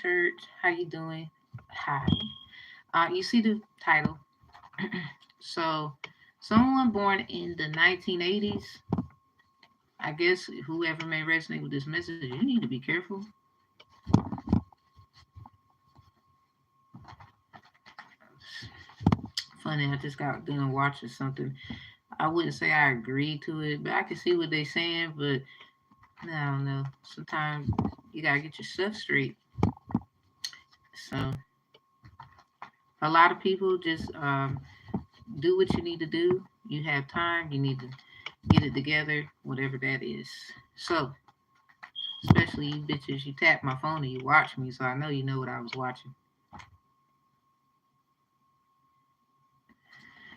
church. How you doing? Hi. You see the title. So, someone born in the 1980s, I guess whoever may resonate with this message, you need to be careful. Funny, I just got done watching something. I wouldn't say I agree to it, but I can see what they're saying. But I don't know. Sometimes you gotta get your stuff straight. So a lot of people just do what you need to do. You have time. You need to get it together, whatever that is. So, especially you bitches, you tap my phone and you watch me, so I know you know what I was watching.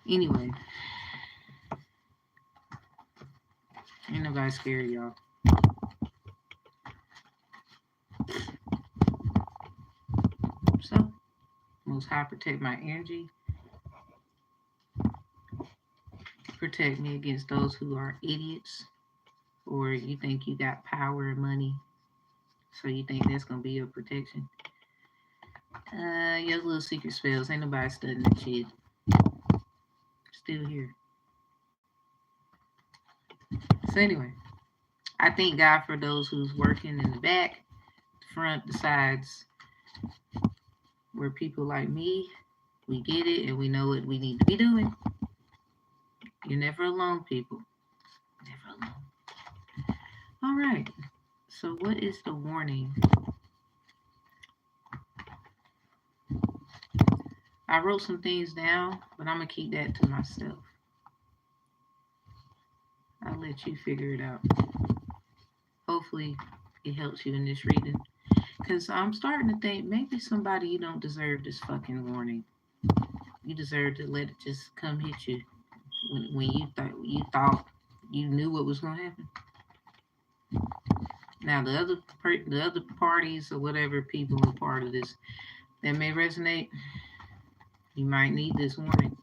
Anyway, ain't nobody scared, y'all. So, Most High protect my energy, protect me against those who are idiots, or you think you got power and money, so you think that's gonna be your protection. Your little secret spells, ain't nobody studying that shit. Still here. So anyway, I thank God for those who's working in the back, the front, the sides, where people like me, we get it and we know what we need to be doing. You're never alone, people. Never alone. All right. So what is the warning? I wrote some things down, but I'm gonna keep that to myself. I'll let you figure it out. Hopefully it helps you in this reading. Because I'm starting to think maybe somebody you don't deserve this fucking warning. You deserve to let it just come hit you when you thought you knew what was gonna happen. Now the other parties or whatever people are part of this that may resonate, you might need this warning.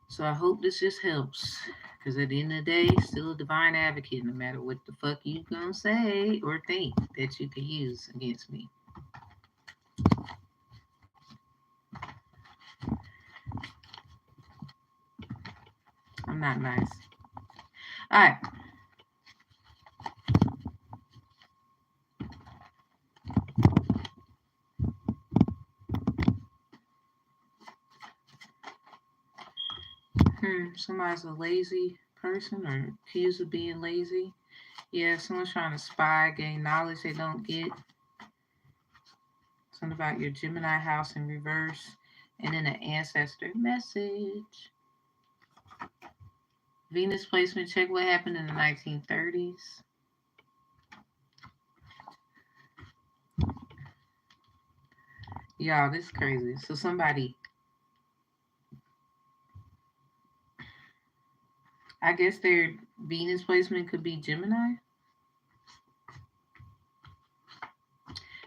So I hope this just helps. Because at the end of the day, still a divine advocate, no matter what the fuck you gonna say or think that you could use against me. I'm not nice. All right. Somebody's a lazy person or accused of being lazy. Yeah, someone's trying to spy, gain knowledge they don't get. Something about your Gemini house in reverse. And then an ancestor message. Venus placement, check what happened in the 1930s. Y'all, this is crazy. So somebody, I guess their Venus placement could be Gemini.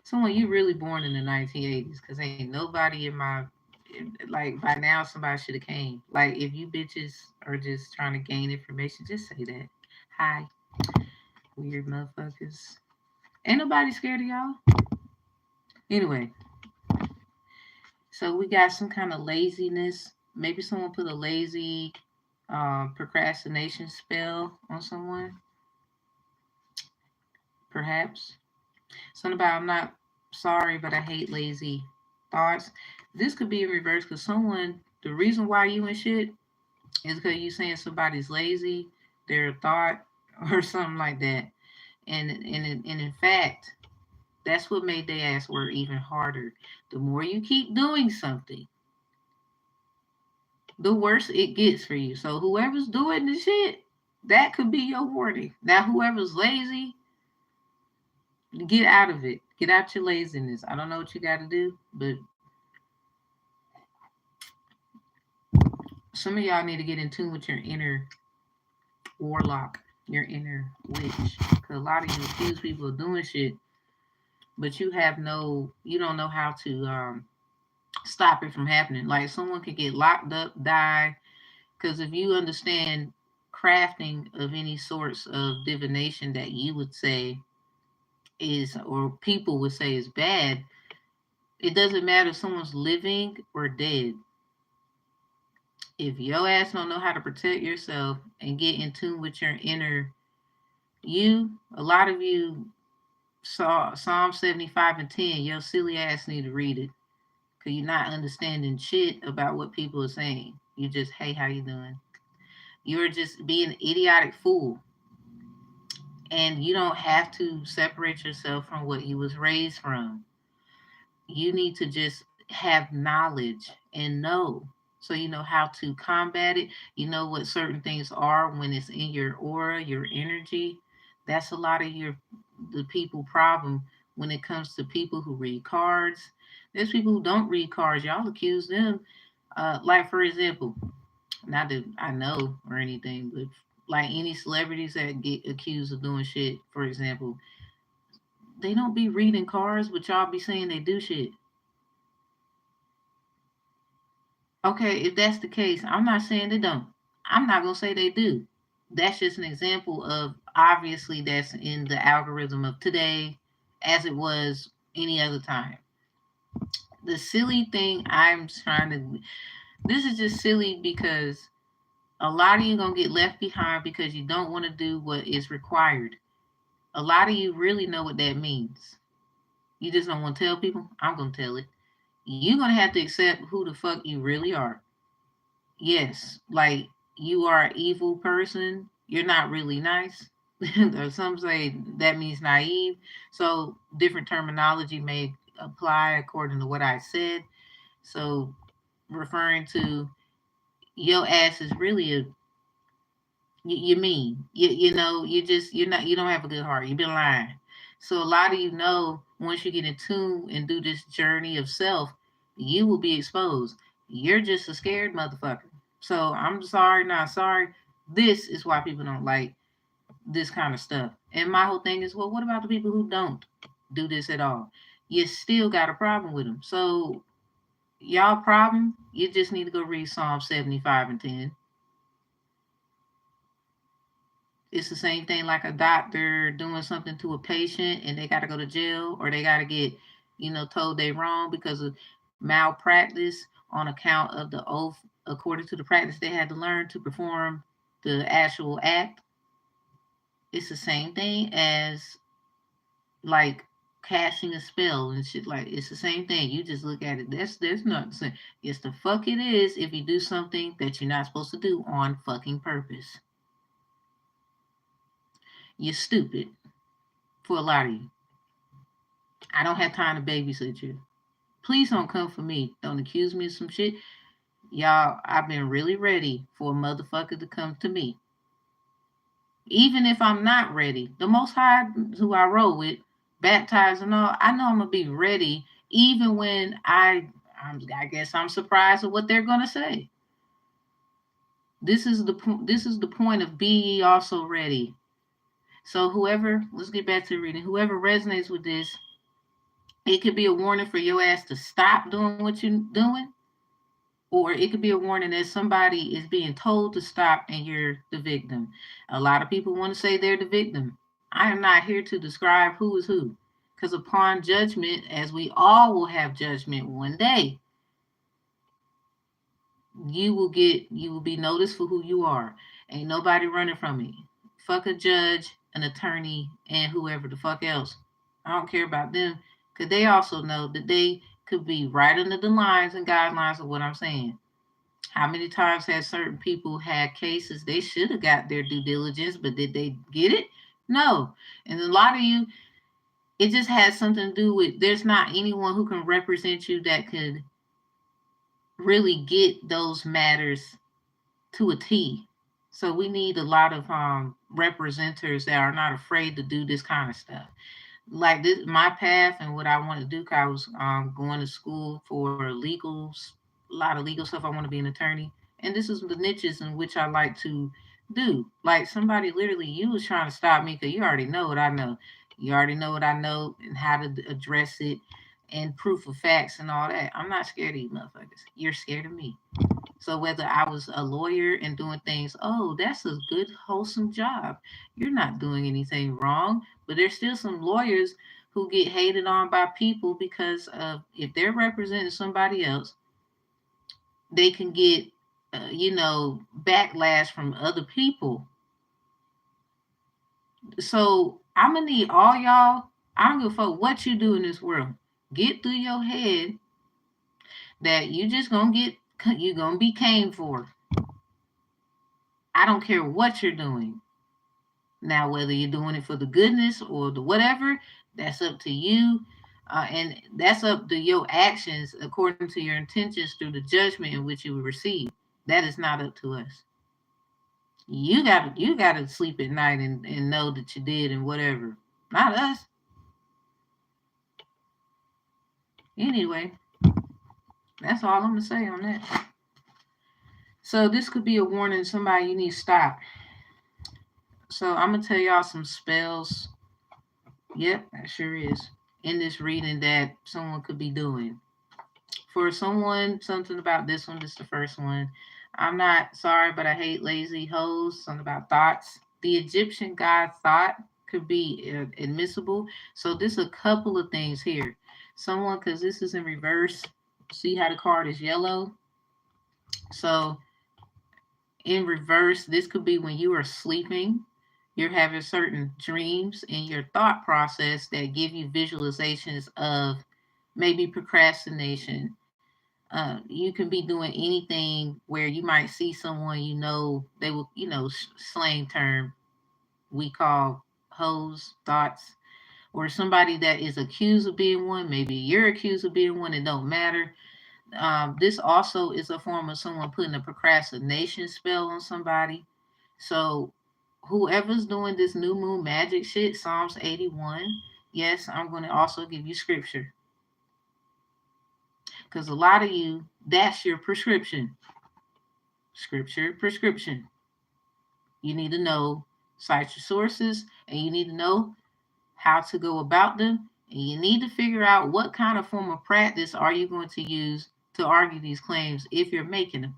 Someone you really born in the 1980s, because ain't nobody in my, like by now somebody should have came. Like if you bitches are just trying to gain information, just say that. Hi, weird motherfuckers. Ain't nobody scared of y'all. Anyway, so we got some kind of laziness. Maybe someone put a lazy procrastination spell on someone. Perhaps. Something about I'm not sorry, but I hate lazy thoughts. This could be in reverse because someone, the reason why you in shit is because you saying somebody's lazy, their thought, or something like that. And in fact, that's what made their ass work even harder. The more you keep doing something, the worse it gets for you. So whoever's doing the shit, that could be your warning. Now whoever's lazy, get out of it. Get out your laziness. I don't know what you got to do, but some of y'all need to get in tune with your inner warlock, your inner witch. Because a lot of you accuse people of doing shit, but you don't know how to stop it from happening. Like someone could get locked up, die. Because if you understand crafting of any sorts of divination that you would say is, or people would say is bad, it doesn't matter if someone's living or dead. If your ass don't know how to protect yourself and get in tune with your inner you, a lot of you saw Psalm 75 and 10, your silly ass need to read it. Cause you're not understanding shit about what people are saying. You just, hey, how you doing? You're just being an idiotic fool. And you don't have to separate yourself from what you was raised from. You need to just have knowledge and know. So you know how to combat it. You know what certain things are when it's in your aura, your energy. That's a lot of the people problem when it comes to people who read cards. There's people who don't read cards. Y'all accuse them. Like for example, not that I know or anything, but like any celebrities that get accused of doing shit, for example, they don't be reading cards, but y'all be saying they do shit. Okay, if that's the case, I'm not saying they don't. I'm not gonna say they do. That's just an example of obviously that's in the algorithm of today as it was any other time. The silly thing I'm trying to this is just silly because a lot of you gonna get left behind because you don't want to do what is required. A lot of you really know what that means. You just don't want to tell people. I'm gonna tell it. You're gonna have to accept who the fuck you really are. Yes, like you are an evil person. You're not really nice. Or some say that means naive. So different terminology may apply according to what I said. So referring to your ass is really a you mean you know you don't have a good heart. You've been lying. So a lot of you know once you get in tune and do this journey of self, you will be exposed. You're just a scared motherfucker. So I'm sorry, not sorry. This is why people don't like this kind of stuff. And my whole thing is, well, what about the people who don't do this at all? You still got a problem with them. So y'all problem, you just need to go read Psalm 75 and 10. It's the same thing like a doctor doing something to a patient and they got to go to jail or they got to get, told they wrong because of malpractice on account of the oath, according to the practice they had to learn to perform the actual act. It's the same thing as like casting a spell and shit. Like it's the same thing. You just look at it. That's not the same. Yes, the fuck it is if you do something that you're not supposed to do on fucking purpose. You're stupid for a lot of you. I don't have time to babysit you. Please don't come for me. Don't accuse me of some shit. Y'all, I've been really ready for a motherfucker to come to me. Even if I'm not ready, the Most High, who I roll with, baptized and all, I know I'm gonna be ready. Even when I guess I'm surprised at what they're gonna say. This is the point of be ye also ready. So whoever, let's get back to the reading. Whoever resonates with this, it could be a warning for your ass to stop doing what you're doing, or it could be a warning that somebody is being told to stop and you're the victim. A lot of people want to say they're the victim. I am not here to describe who is who, because upon judgment, as we all will have judgment one day, you will be noticed for who you are. Ain't nobody running from me. Fuck a judge, an attorney, and whoever the fuck else. I don't care about them because they also know that they could be right under the lines and guidelines of what I'm saying. How many times have certain people had cases they should have got their due diligence, but did they get it? No. And a lot of you, it just has something to do with there's not anyone who can represent you that could really get those matters to a T. So we need a lot of representatives that are not afraid to do this kind of stuff. Like this, my path and what I want to do. 'Cause I was going to school for legals, a lot of legal stuff. I want to be an attorney, and this is the niches in which I like to do. Like somebody literally, you was trying to stop me because you already know what I know. You already know what I know and how to address it and proof of facts and all that. I'm not scared of you motherfuckers. You're scared of me. So whether I was a lawyer and doing things, oh, that's a good, wholesome job. You're not doing anything wrong. But there's still some lawyers who get hated on by people because of if they're representing somebody else, they can get, backlash from other people. So I'm gonna need all y'all. I don't give a fuck what you do in this world. Get through your head that you just gonna get, you gonna be came for. I don't care what you're doing. Now, whether you're doing it for the goodness or the whatever, that's up to you. And that's up to your actions according to your intentions through the judgment in which you will receive. That is not up to us. You gotta sleep at night and know that you did and whatever. Not us. Anyway, that's all I'm gonna say on that. So this could be a warning to somebody you need to stop. So I'm gonna tell y'all some spells. Yep, that sure is. In this reading that someone could be doing. For someone, something about this one, this is the first one. I'm not sorry, but I hate lazy hoes. Something about thoughts. The Egyptian god thought could be admissible. So there's a couple of things here. Someone, because this is in reverse. See how the card is yellow? So in reverse, this could be when you are sleeping. You're having certain dreams in your thought process that give you visualizations of maybe procrastination. You can be doing anything where you might see someone they will, slang term we call hoes, thoughts, or somebody that is accused of being one. Maybe you're accused of being one, it don't matter. This also is a form of someone putting a procrastination spell on somebody. So whoever's doing this new moon magic shit, Psalms 81, yes, I'm going to also give you scripture. Because a lot of you, that's your prescription. Scripture, prescription. You need to know, cite your sources, and you need to know how to go about them. And you need to figure out what kind of form of practice are you going to use to argue these claims if you're making them.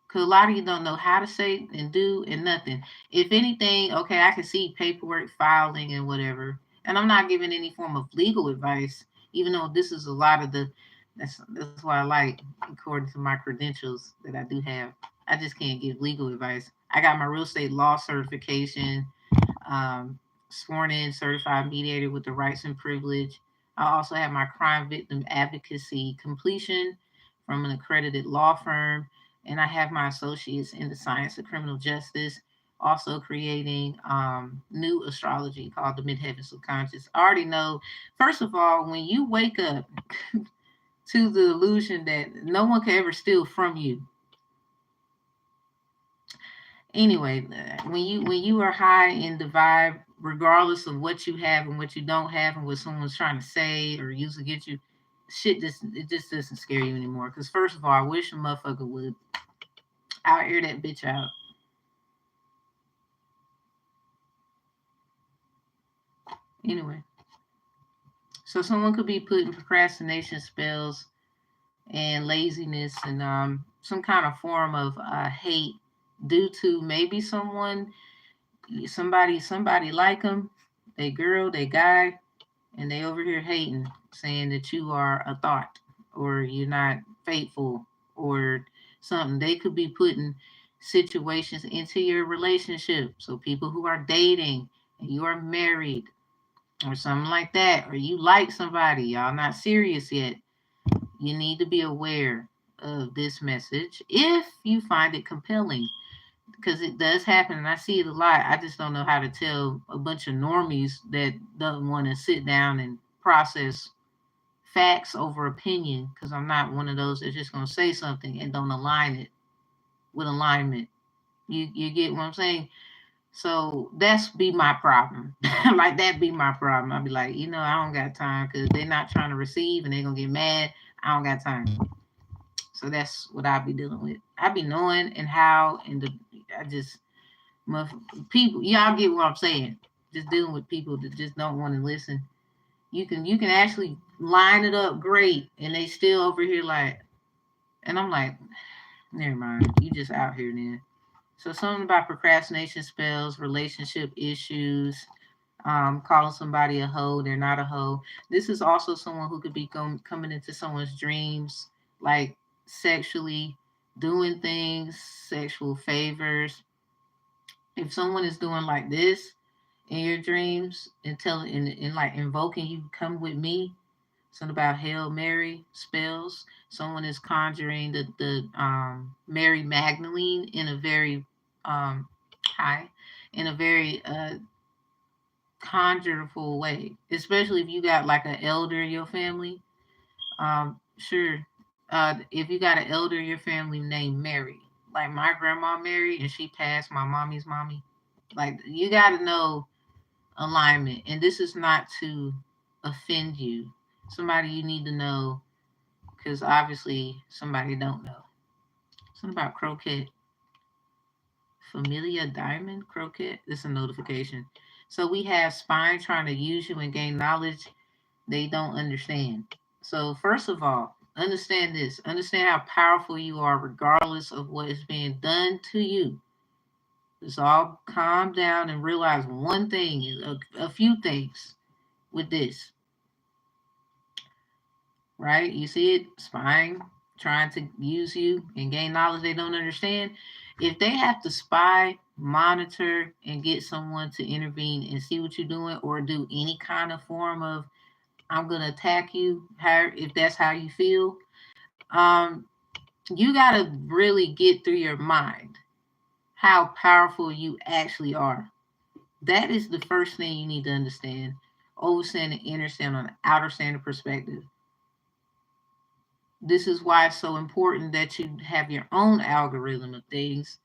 Because a lot of you don't know how to say and do and nothing. If anything, okay, I can see paperwork, filing, and whatever. And I'm not giving any form of legal advice, even though this is a lot of the. That's why I like, according to my credentials that I do have. I just can't give legal advice. I got my real estate law certification, sworn in certified mediator with the rights and privilege. I also have my crime victim advocacy completion from an accredited law firm, and I have my associates in the science of criminal justice, also creating new astrology called the Midheaven Subconscious. I already know, first of all, when you wake up to the illusion that no one can ever steal from you. Anyway, when you are high in the vibe, regardless of what you have and what you don't have and what someone's trying to say or use against you, it just doesn't scare you anymore. Because first of all, I wish a motherfucker would. I'll air that bitch out. Anyway, so someone could be putting procrastination spells and laziness and some kind of form of hate due to maybe somebody like them, they girl, they guy, and they over here hating, saying that you are a thought or you're not faithful or something. They could be putting situations into your relationship. So people who are dating and you are married or something like that, or you like somebody, y'all not serious yet, you need to be aware of this message if you find it compelling, because it does happen and I see it a lot. I just don't know how to tell a bunch of normies that don't want to sit down and process facts over opinion, because I'm not one of those that's just going to say something and don't align it with alignment. You get what I'm saying? So that's be my problem. Like that be my problem. I'll be like, I don't got time because they're not trying to receive and they're gonna get mad. I don't got time. So that's what I be dealing with. I be knowing and how and I just people, y'all get what I'm saying. Just dealing with people that just don't want to listen. You can actually line it up great and they still over here like, and I'm like, Never mind. You just out here then. So something about procrastination spells, relationship issues, calling somebody a hoe, they're not a hoe. This is also someone who could be coming into someone's dreams, like sexually, doing things, sexual favors. If someone is doing like this in your dreams and telling and like invoking you, come with me. Something about Hail Mary spells. Someone is conjuring the Mary Magdalene in a very um high, in a very conjureful way, especially if you got like an elder in your family. Sure. If you got an elder in your family named Mary, like my grandma Mary, and she passed my mommy's mommy, like you got to know alignment. And this is not to offend you. Somebody you need to know because obviously somebody don't know. Something about croquet. Familia Diamond Croquet. This is a notification. So we have spine trying to use you and gain knowledge they don't understand. So first of all, understand this. Understand how powerful you are regardless of what is being done to you. Just all calm down and realize one thing, a few things with this, right? You see it, spying, trying to use you and gain knowledge they don't understand. If they have to spy, monitor, and get someone to intervene and see what you're doing or do any kind of form of I'm gonna attack you, how if that's how you feel, um, you gotta really get through your mind how powerful you actually are. That is the first thing you need to understand. Overstand and understand on an outer standard perspective. This is why it's so important that you have your own algorithm of things,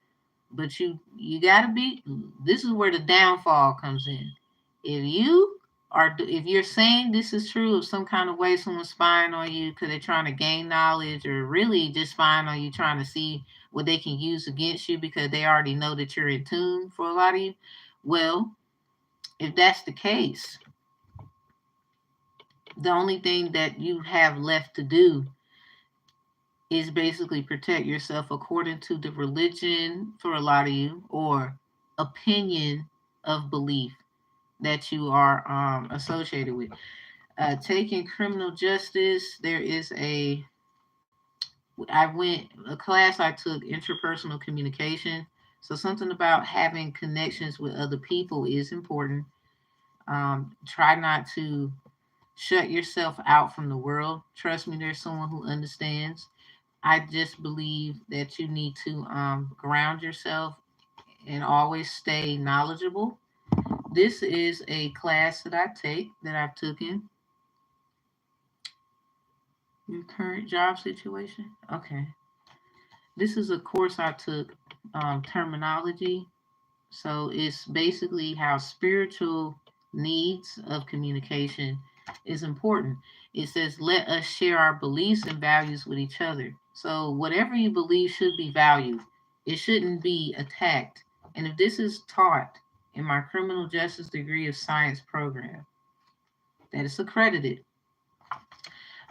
but you got to be, this is where the downfall comes in. If you're saying this is true of some kind of way someone's spying on you because they're trying to gain knowledge or really just spying on you trying to see what they can use against you because they already know that you're in tune for a lot of you, well, if that's the case, the only thing that you have left to do is basically protect yourself according to the religion for a lot of you or opinion of belief that you are associated with. Taking criminal justice, there is I went, a class I took, interpersonal communication. So something about having connections with other people is important. Try not to shut yourself out from the world. Trust me, there's someone who understands. I just believe that you need to ground yourself and always stay knowledgeable. This is a class that I take that I've taken. Your current job situation. Okay. This is a course I took, terminology. So it's basically how spiritual needs of communication is important. It says, let us share our beliefs and values with each other. So whatever you believe should be valued. It shouldn't be attacked. And if this is taught in my criminal justice degree of science program, that is accredited,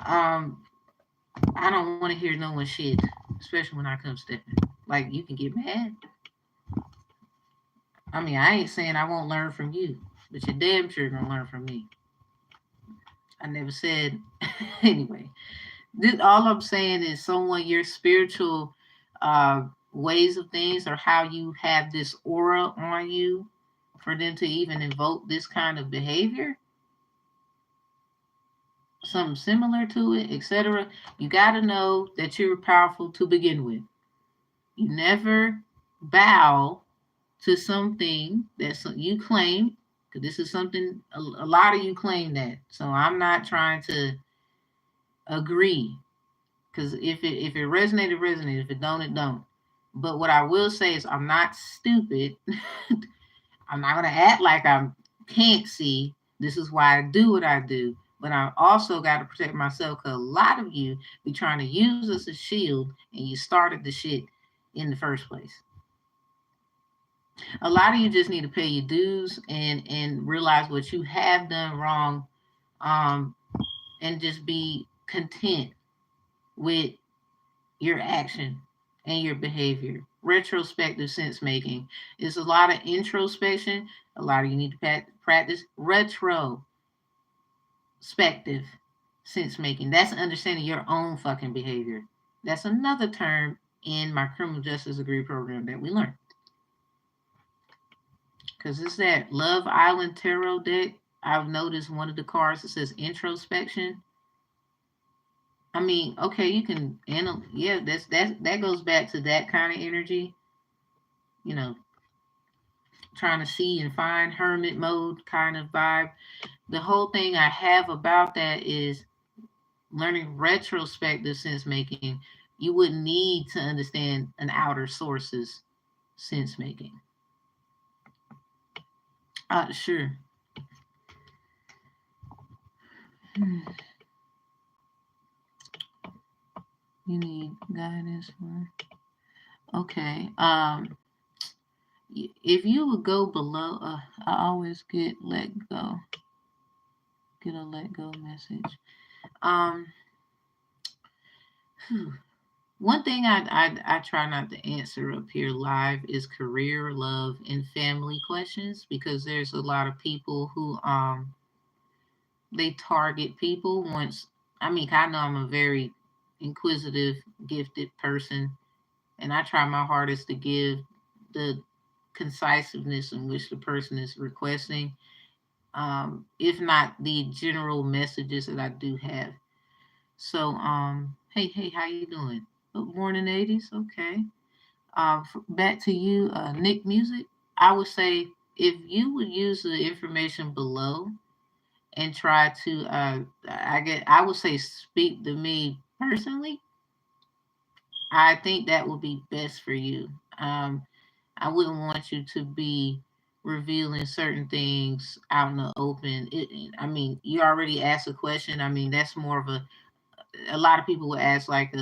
um, I don't want to hear no one shit, especially when I come stepping. Like you can get mad. I mean, I ain't saying I won't learn from you, but you're damn sure gonna learn from me. I never said anyway. This all I'm saying is someone your spiritual ways of things or how you have this aura on you for them to even invoke this kind of behavior, something similar to it, etc. You got to know that you're powerful to begin with. You never bow to something that you claim, because this is something a lot of you claim that. So I'm not trying to agree, because if it resonated, resonated. If it don't, it don't. But what I will say is I'm not stupid. I'm not gonna act like I can't see. This is why I do what I do. But I also got to protect myself because a lot of you be trying to use us as a shield, and you started the shit in the first place. A lot of you just need to pay your dues and realize what you have done wrong, um, and just be content with your action. and your behavior. Retrospective sense making is a lot of introspection. A lot of you need to practice retrospective sense making. That's understanding your own fucking behavior. That's another term in my criminal justice degree program that we learn. Because it's that Love Island Tarot deck. I've noticed one of the cards that says introspection. I mean, okay, you can yeah, that goes back to that kind of energy, you know, trying to see and find hermit mode kind of vibe. The whole thing I have about that is learning retrospective sense making. You wouldn't need to understand an outer source's sense making. Sure. You need guidance. Okay. If you would go below, I always get let go. Get a let go message. One thing I try not to answer up here live is career, love, and family questions, because there's a lot of people who they target people once. I mean, I know I'm a very inquisitive, gifted person, and I try my hardest to give the concisiveness in which the person is requesting, if not the general messages that I do have. So, hey, how you doing? Good morning, 80's. Okay. Back to you, Nick Music. I would say if you would use the information below and try to, I would say speak to me personally. I think that would be best for you. I wouldn't want you to be revealing certain things out in the open. I mean, you already asked a question. I mean, that's more of a lot of people would ask like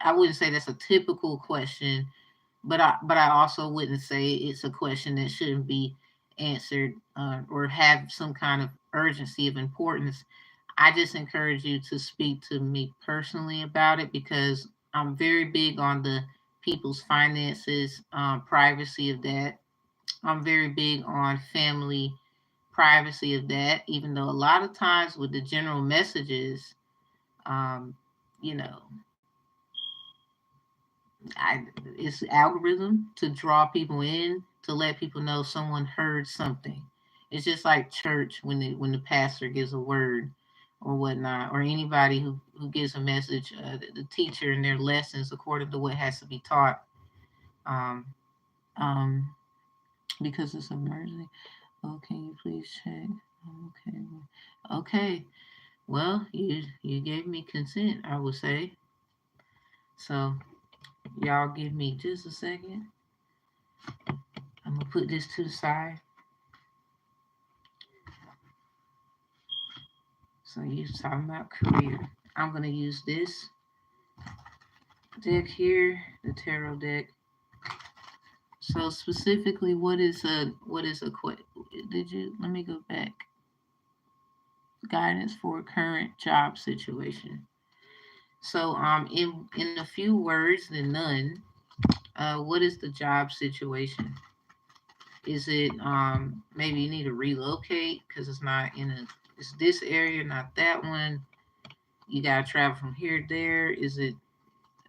I wouldn't say that's a typical question, but I also wouldn't say it's a question that shouldn't be answered or have some kind of urgency of importance. I just encourage you to speak to me personally about it, because I'm very big on the people's finances, privacy of that. I'm very big on family privacy of that, even though a lot of times with the general messages, um, you know, it's algorithm to draw people in, to let people know someone heard something. It's just like church when the pastor gives a word or whatnot, or anybody who gives a message, the teacher in their lessons according to what has to be taught. Um, um, because it's emergency. Oh, can you please check? Okay. Okay. Well, you gave me consent, I would say. So y'all give me just a second. I'm gonna put this to the side. So you're talking about career. I'm gonna use this deck here, the tarot deck. So specifically, what is a did you let me go back? Guidance for a current job situation. So in a few words than none, what is the job situation? Is it maybe you need to relocate because it's not in a it's this area, not that one. You gotta travel from here to there. Is it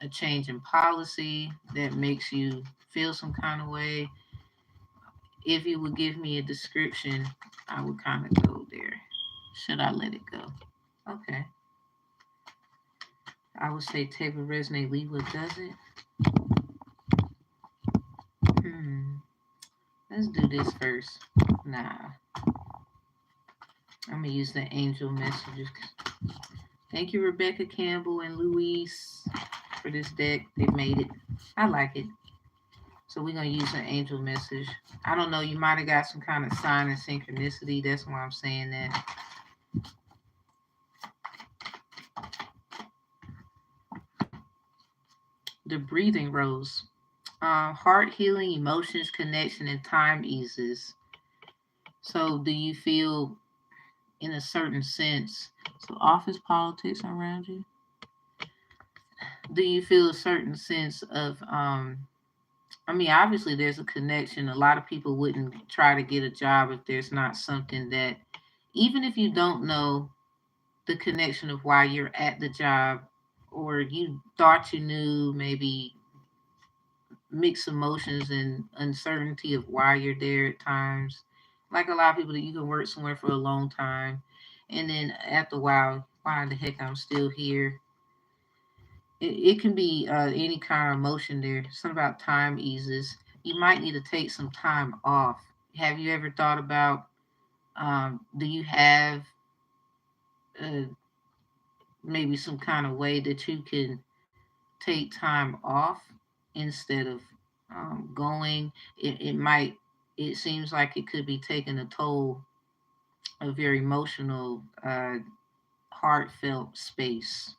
a change in policy that makes you feel some kind of way? If you would give me a description, I would kind of go there. Should I let it go? Okay. I would say take what resonate, leave what doesn't. Let's do this first. Nah. I'm gonna use the angel messages. Thank you, Rebecca Campbell and Louise, for this deck. They made it. I like it. So we're gonna use an angel message. I don't know, you might have got some kind of sign and synchronicity. That's why I'm saying that. The breathing rose. Heart healing, emotions, connection, and time eases. So do you feel in a certain sense? So office politics around you. Do you feel a certain sense of I mean, obviously there's a connection. A lot of people wouldn't try to get a job if there's not something that, even if you don't know the connection of why you're at the job, or you thought you knew, maybe mixed emotions and uncertainty of why you're there at times. Like a lot of people that you can work somewhere for a long time, and then after a while, why the heck I'm still here? It can be any kind of emotion there. Something about time eases. You might need to take some time off. Have you ever thought about, do you have uh, maybe some kind of way that you can take time off instead of going? It might, it seems like it could be taking a toll of your emotional, heartfelt space.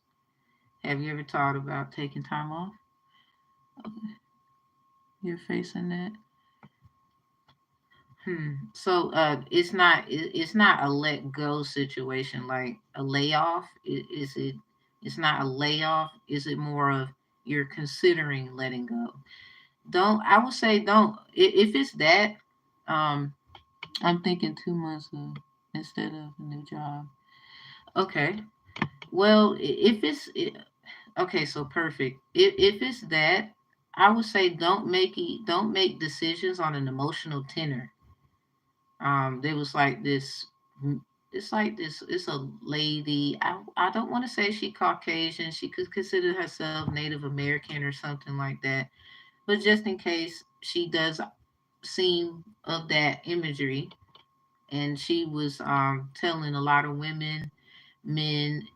Have you ever thought about taking time off? Okay, you're facing that. So it's not a let go situation like a layoff. Is it? It's not a layoff. Is it more of you're considering letting go? Don't, I would say don't. If it's that, um, I'm thinking 2 months instead of a new job. Okay. Well, if it's okay, so perfect. If it's that, I would say don't make decisions on an emotional tenor. There was like this, it's like this, it's a lady, I don't want to say she Caucasian, she could consider herself Native American or something like that, but just in case she does seem of that imagery. And she was telling a lot of women, men,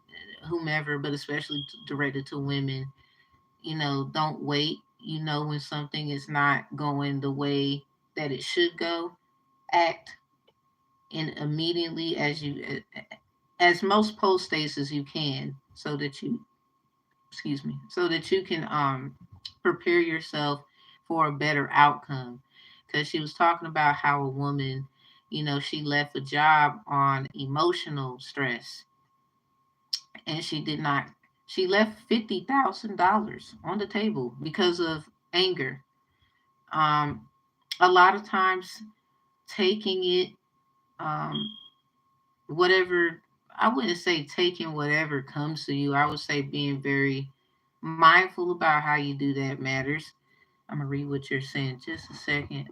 whomever, but especially directed to women, don't wait. When something is not going the way that it should go, act, and immediately as most post states as you can, so that you, excuse me, so that you can prepare yourself for a better outcome. Because she was talking about how a woman, she left a job on emotional stress, and she did not, she left $50,000 on the table because of anger. um a lot of times, taking it, um whatever, I wouldn't say taking whatever comes to you. I would say being very mindful about how you do that matters. I'm gonna read what you're saying just a second.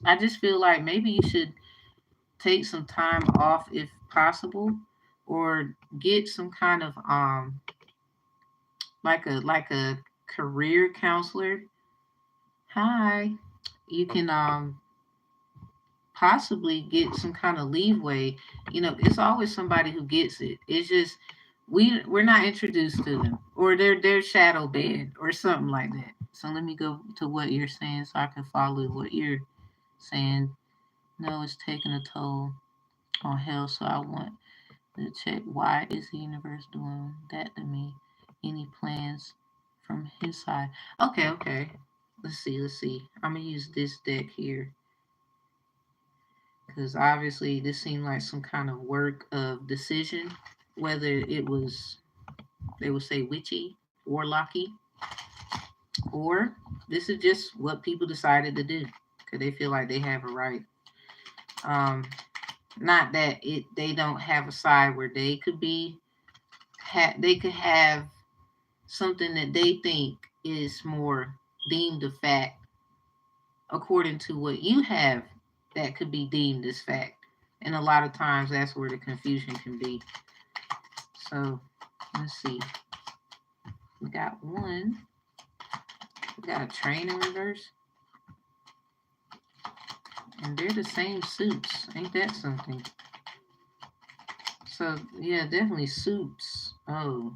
I just feel like maybe you should take some time off if possible, or get some kind of like a career counselor. Hi. You can possibly get some kind of leeway. It's always somebody who gets it. It's just we're not introduced to them, or they're shadow banned or something like that. So let me go to what you're saying so I can follow what you're saying. No, it's taking a toll on health, so I want to check, why is the universe doing that to me? Any plans from his side? Okay, okay. Let's see. I'm gonna use this deck here, because obviously this seemed like some kind of work of decision, whether it was, they would say, witchy, warlocky, or this is just what people decided to do because they feel like they have a right. Um, Not that they don't have a side where they could be, they could have something that they think is more deemed a fact according to what you have, that could be deemed as fact. And a lot of times that's where the confusion can be. So let's see. We got one. We got a train in reverse. And they're the same suits. Ain't that something? So yeah, definitely suits. Oh.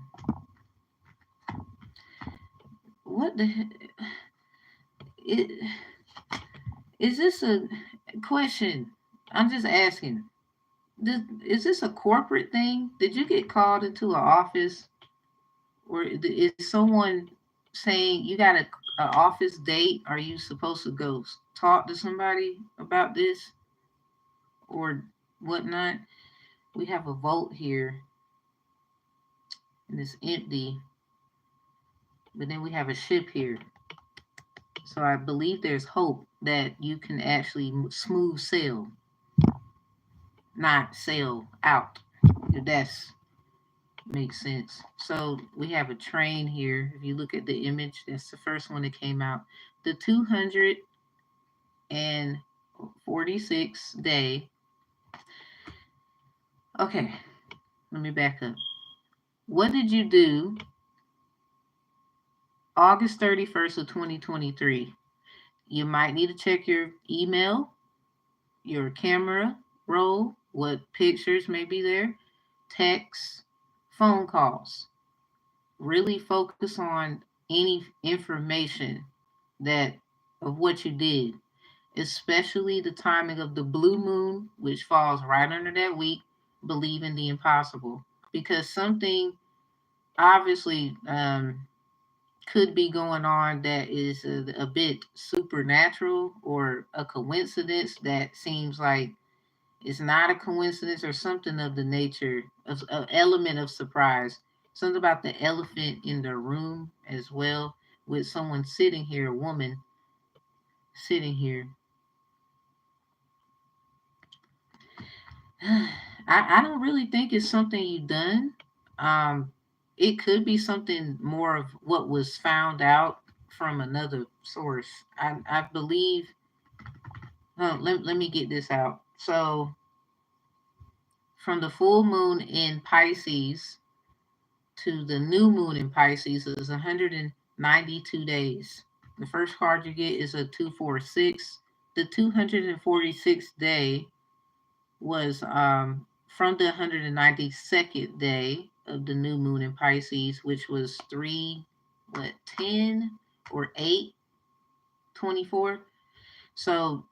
What the heck? It, is this a question? I'm just asking. Is this a corporate thing? Did you get called into an office, or is someone saying you got a office date? Are you supposed to go talk to somebody about this or whatnot? We have a vote here, and it's empty. But then we have a ship here. So I believe there's hope that you can actually smooth sail, not sail out. If that's makes sense. So we have a train here. If you look at the image, that's the first one that came out. The 246th day. Okay, let me back up. What did you do August 31st of 2023? You might need to check your email, your camera roll, what pictures may be there, texts, phone calls. Really focus on any information that of what you did, especially the timing of the blue moon, which falls right under that week. Believe in the impossible, because something obviously could be going on that is a bit supernatural or a coincidence that seems like it's not a coincidence or something of the nature of an element of surprise. Something about the elephant in the room as well, with someone sitting here, a woman sitting here. I don't really think it's something you done. Um, it could be something more of what was found out from another source. I believe. Let me get this out. So from the full moon in Pisces to the new moon in Pisces is 192 days. The first card you get is a 246. The 246th day was from the 192nd day of the new moon in Pisces, which was 10 or 8/24. So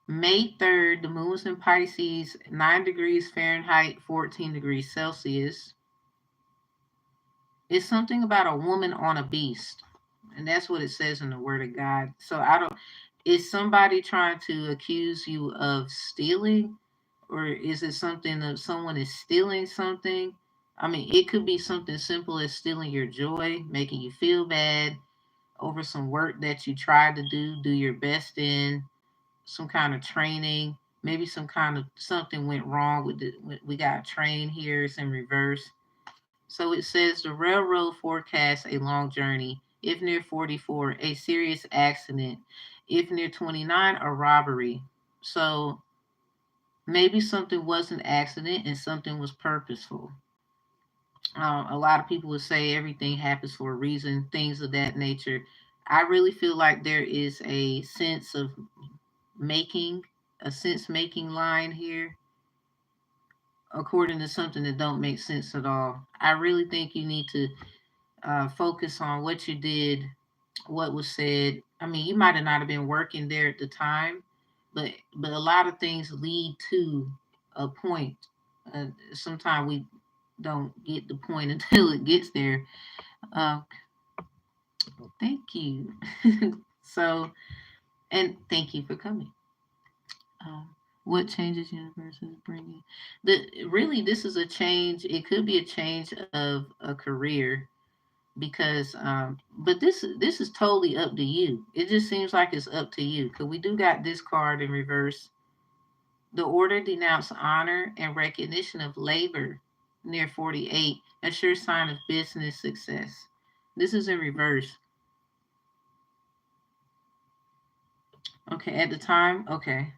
May 3rd, the moon was in Pisces, 9 degrees Fahrenheit, 14 degrees Celsius. It's something about a woman on a beast. And that's what it says in the word of God. So I don't, is somebody trying to accuse you of stealing? Or is it something that someone is stealing something? I mean, it could be something simple as stealing your joy, making you feel bad over some work that you tried to do your best in, some kind of training, maybe some kind of something went wrong with the, we got a train here, it's in reverse. So it says the railroad forecasts a long journey. If near 44, a serious accident. If near 29, a robbery. So maybe something was an accident and something was purposeful. A lot of people would say everything happens for a reason, things of that nature. I really feel like there is a sense of making, a sense making line here, according to something that don't make sense at all. I really think you need to focus on what you did, what was said. I mean, you might have not have been working there at the time, but a lot of things lead to a point. Sometimes we don't get the point until it gets there. Uh, thank you. So, and thank you for coming. Um, what changes universe is bringing? The really, this is a change. It could be a change of a career because but this is totally up to you. It just seems like it's up to you because we do got this card in reverse. The order denounce honor and recognition of labor near 48, a sure sign of business success. This is in reverse. Okay, at the time. Okay,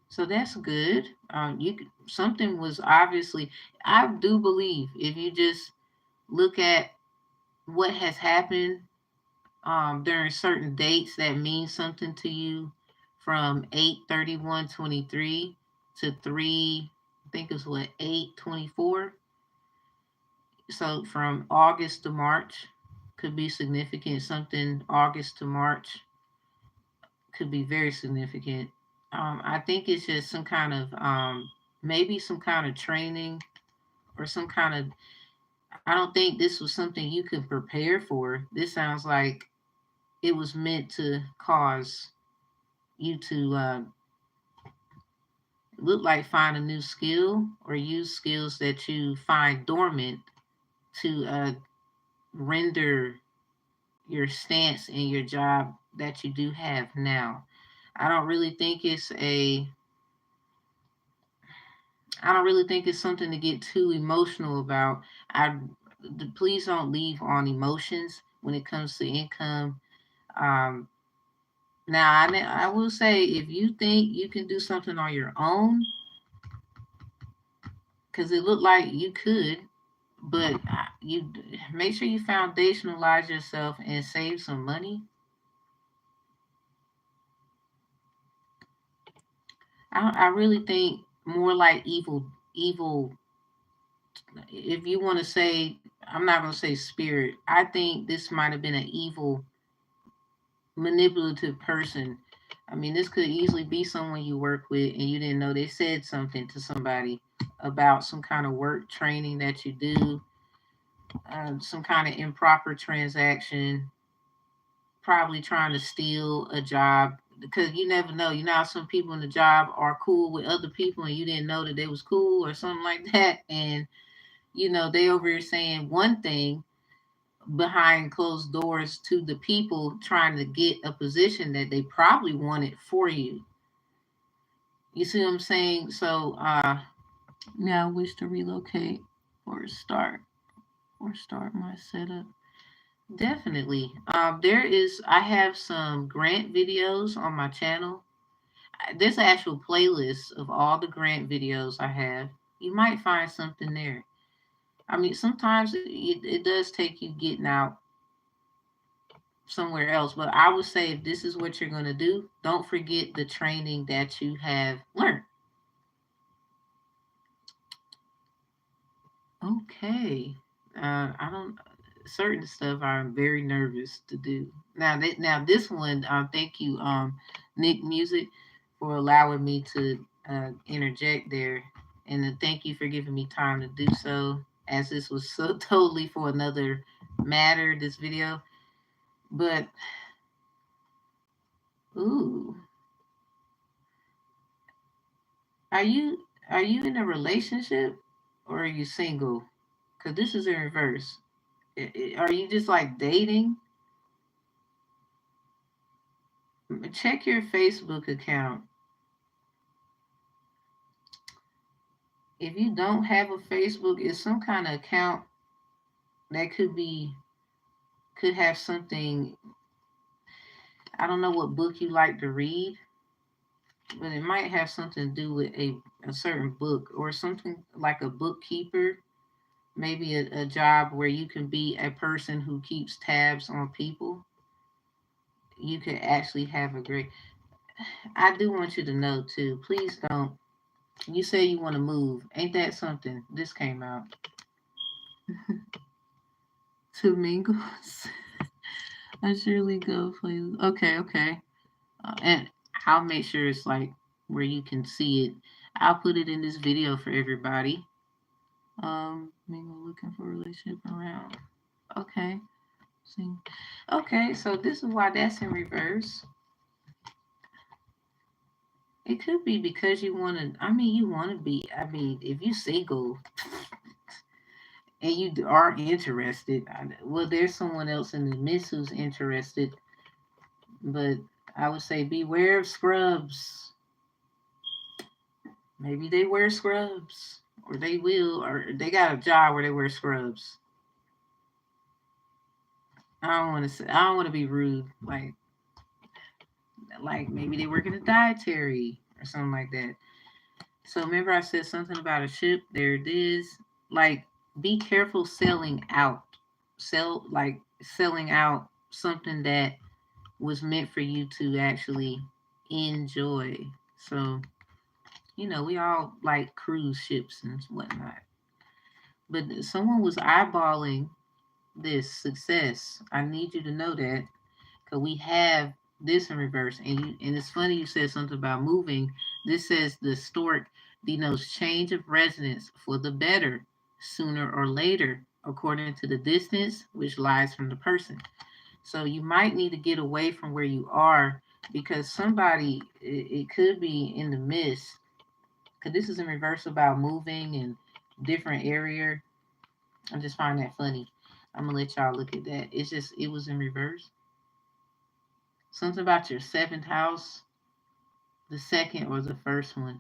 so that's good. You something was obviously, I do believe if you just look at what has happened during certain dates that mean something to you, from 8/31/23 to 3, I think it's what, 8/24. So from August to March could be significant. Something August to March could be very significant. I think it's just some kind of maybe some kind of training or some kind of. I don't think this was something you could prepare for. This sounds like it was meant to cause you to look like find a new skill or use skills that you find dormant to render your stance in your job that you do have now. I don't really think it's a I don't really think it's something to get too emotional about. I Please don't leave on emotions when it comes to income. Um, Now, I will say, if you think you can do something on your own, because it looked like you could, but you make sure you foundationalize yourself and save some money. I really think more like evil. If you want to say, I'm not going to say spirit. I think this might have been an evil, manipulative person. I mean, this could easily be someone you work with and you didn't know they said something to somebody about some kind of work training that you do, some kind of improper transaction, probably trying to steal a job because you never know. You know how some people in the job are cool with other people and you didn't know that they was cool or something like that. And, they over here saying one thing behind closed doors to the people trying to get a position that they probably wanted for you. You see what I'm saying? So now I wish to relocate or start my setup. Definitely. I have some grant videos on my channel. There's an actual playlist of all the grant videos I have. You might find something there. I mean, sometimes it does take you getting out somewhere else, but I would say if this is what you're going to do, don't forget the training that you have learned. Okay. I don't certain stuff I'm very nervous to do. Now this one, thank you, Nick Music, for allowing me to interject there, and thank you for giving me time to do so. As this was so totally for another matter, this video, but ooh, are you in a relationship or are you single? Because this is in reverse. Are you just like dating? Check your Facebook account. If you don't have a Facebook, it's some kind of account that could have something. I don't know what book you like to read, but it might have something to do with a certain book or something like a bookkeeper. Maybe a job where you can be a person who keeps tabs on people. You could actually have a great. I do want you to know too. Please don't. You say you want to move. Ain't that something? This came out. To Mingles. I surely go, please. Okay, okay. And I'll make sure it's like where you can see it. I'll put it in this video for everybody. Mingle looking for a relationship around. Okay. See. Okay, so this is why that's in reverse. It could be because you want to. I mean, you want to be. I mean, if you single and you are interested, well, there's someone else in the midst who's interested. But I would say beware of scrubs. Maybe they wear scrubs, or they will, or they got a job where they wear scrubs. I don't want to say. I don't want to be rude. Like maybe they work in a dietary or something like that. So remember, I said something about a ship. There it is. Like, be careful selling out. Selling out something that was meant for you to actually enjoy. So we all like cruise ships and whatnot. But someone was eyeballing this success. I need you to know that because we have this in reverse. And it's funny you said something about moving. This says the stork denotes change of residence for the better, sooner or later, according to the distance which lies from the person. So you might need to get away from where you are because somebody, it could be in the midst, because this is in reverse about moving and different area. I just find that funny. I'm gonna let y'all look at that. It's just it was in reverse. Something about your seventh house, the second or the first one.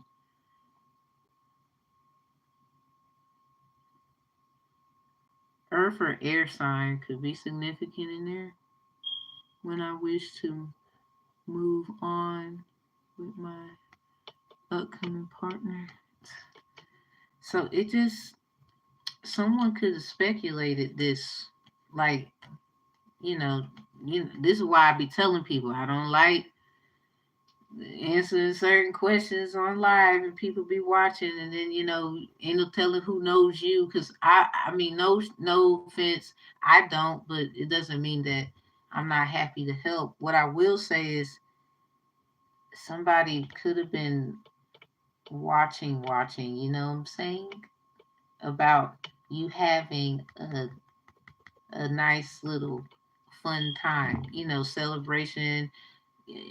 Earth or air sign could be significant in there. When I wish to move on with my upcoming partner. So it just someone could have speculated this, like you know, this is why I be telling people I don't like answering certain questions on live and people be watching and then ain't no telling who knows you because I mean no offense, I don't, but it doesn't mean that I'm not happy to help. What I will say is somebody could have been watching, you know what I'm saying, about you having a nice little fun time, celebration.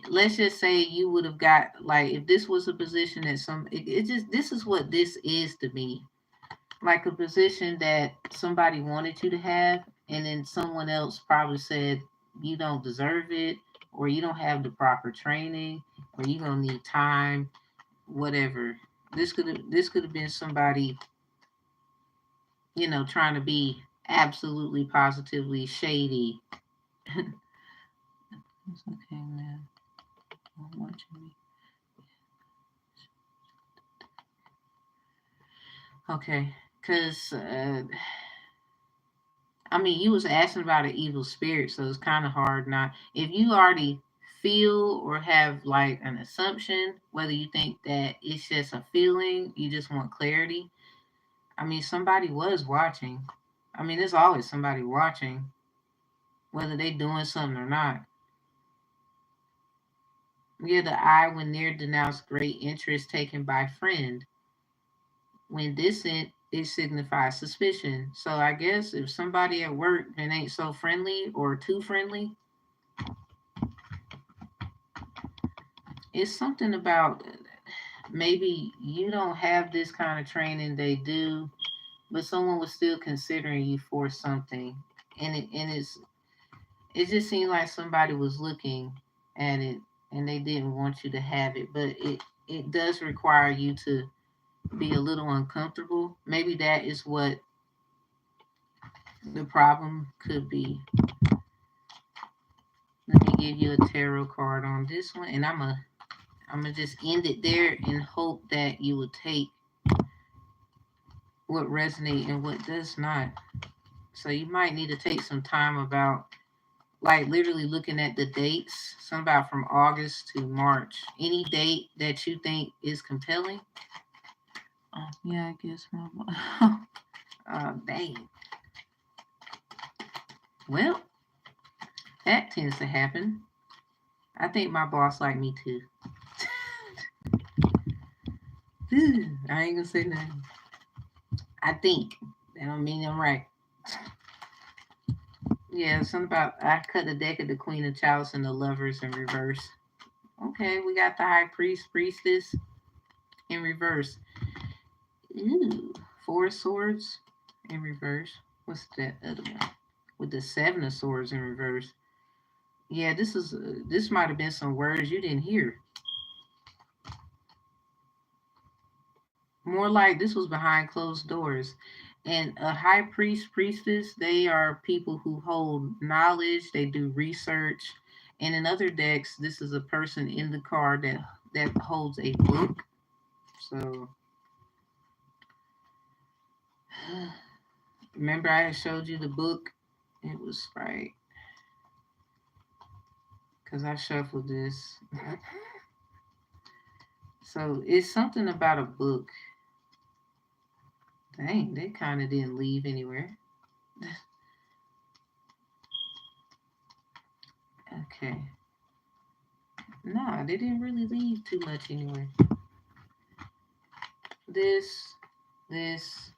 Let's just say you would have got, like, if this was a position that it just, this is what this is to me, like a position that somebody wanted you to have and then someone else probably said you don't deserve it, or you don't have the proper training, or you're gonna need time, whatever. This could have been somebody, trying to be absolutely positively shady. It's okay, man. I'm watching me. Okay, because I mean, you was asking about an evil spirit, so it's kind of hard not. If you already feel or have like an assumption, whether you think that it's just a feeling, you just want clarity. I mean, somebody was watching. I mean, there's always somebody watching, whether they doing something or not. Yeah, the eye when near denounce great interest taken by friend. When distant, it signifies suspicion. So I guess if somebody at work and ain't so friendly or too friendly, it's something about maybe you don't have this kind of training they do, but someone was still considering you for something, and it just seemed like somebody was looking at it and they didn't want you to have it, but it does require you to be a little uncomfortable. Maybe that is what the problem could be. Let me give you a tarot card on this one, and I'm gonna just end it there and hope that you will take what resonates and what does not. So you might need to take some time about, like, literally looking at the dates, some about from August to March. Any date that you think is compelling. Yeah, I guess my dang. Well, that tends to happen. I think my boss like me too. I ain't gonna say nothing. I think. That don't mean I'm right. Yeah, something about I cut the deck of the Queen of Chalice and the Lovers in reverse. Okay, we got the High Priest, Priestess in reverse. Ooh, Four of Swords in reverse. What's that other one? With the Seven of Swords in reverse. Yeah, this might have been some words you didn't hear. More like this was behind closed doors. And a high priest, priestess, they are people who hold knowledge, they do research. And in other decks, this is a person in the card that holds a book. So remember I had showed you the book? It was right. Because I shuffled this. So it's something about a book. Dang, they kind of didn't leave anywhere. Okay. Nah, they didn't really leave too much anywhere. This, this,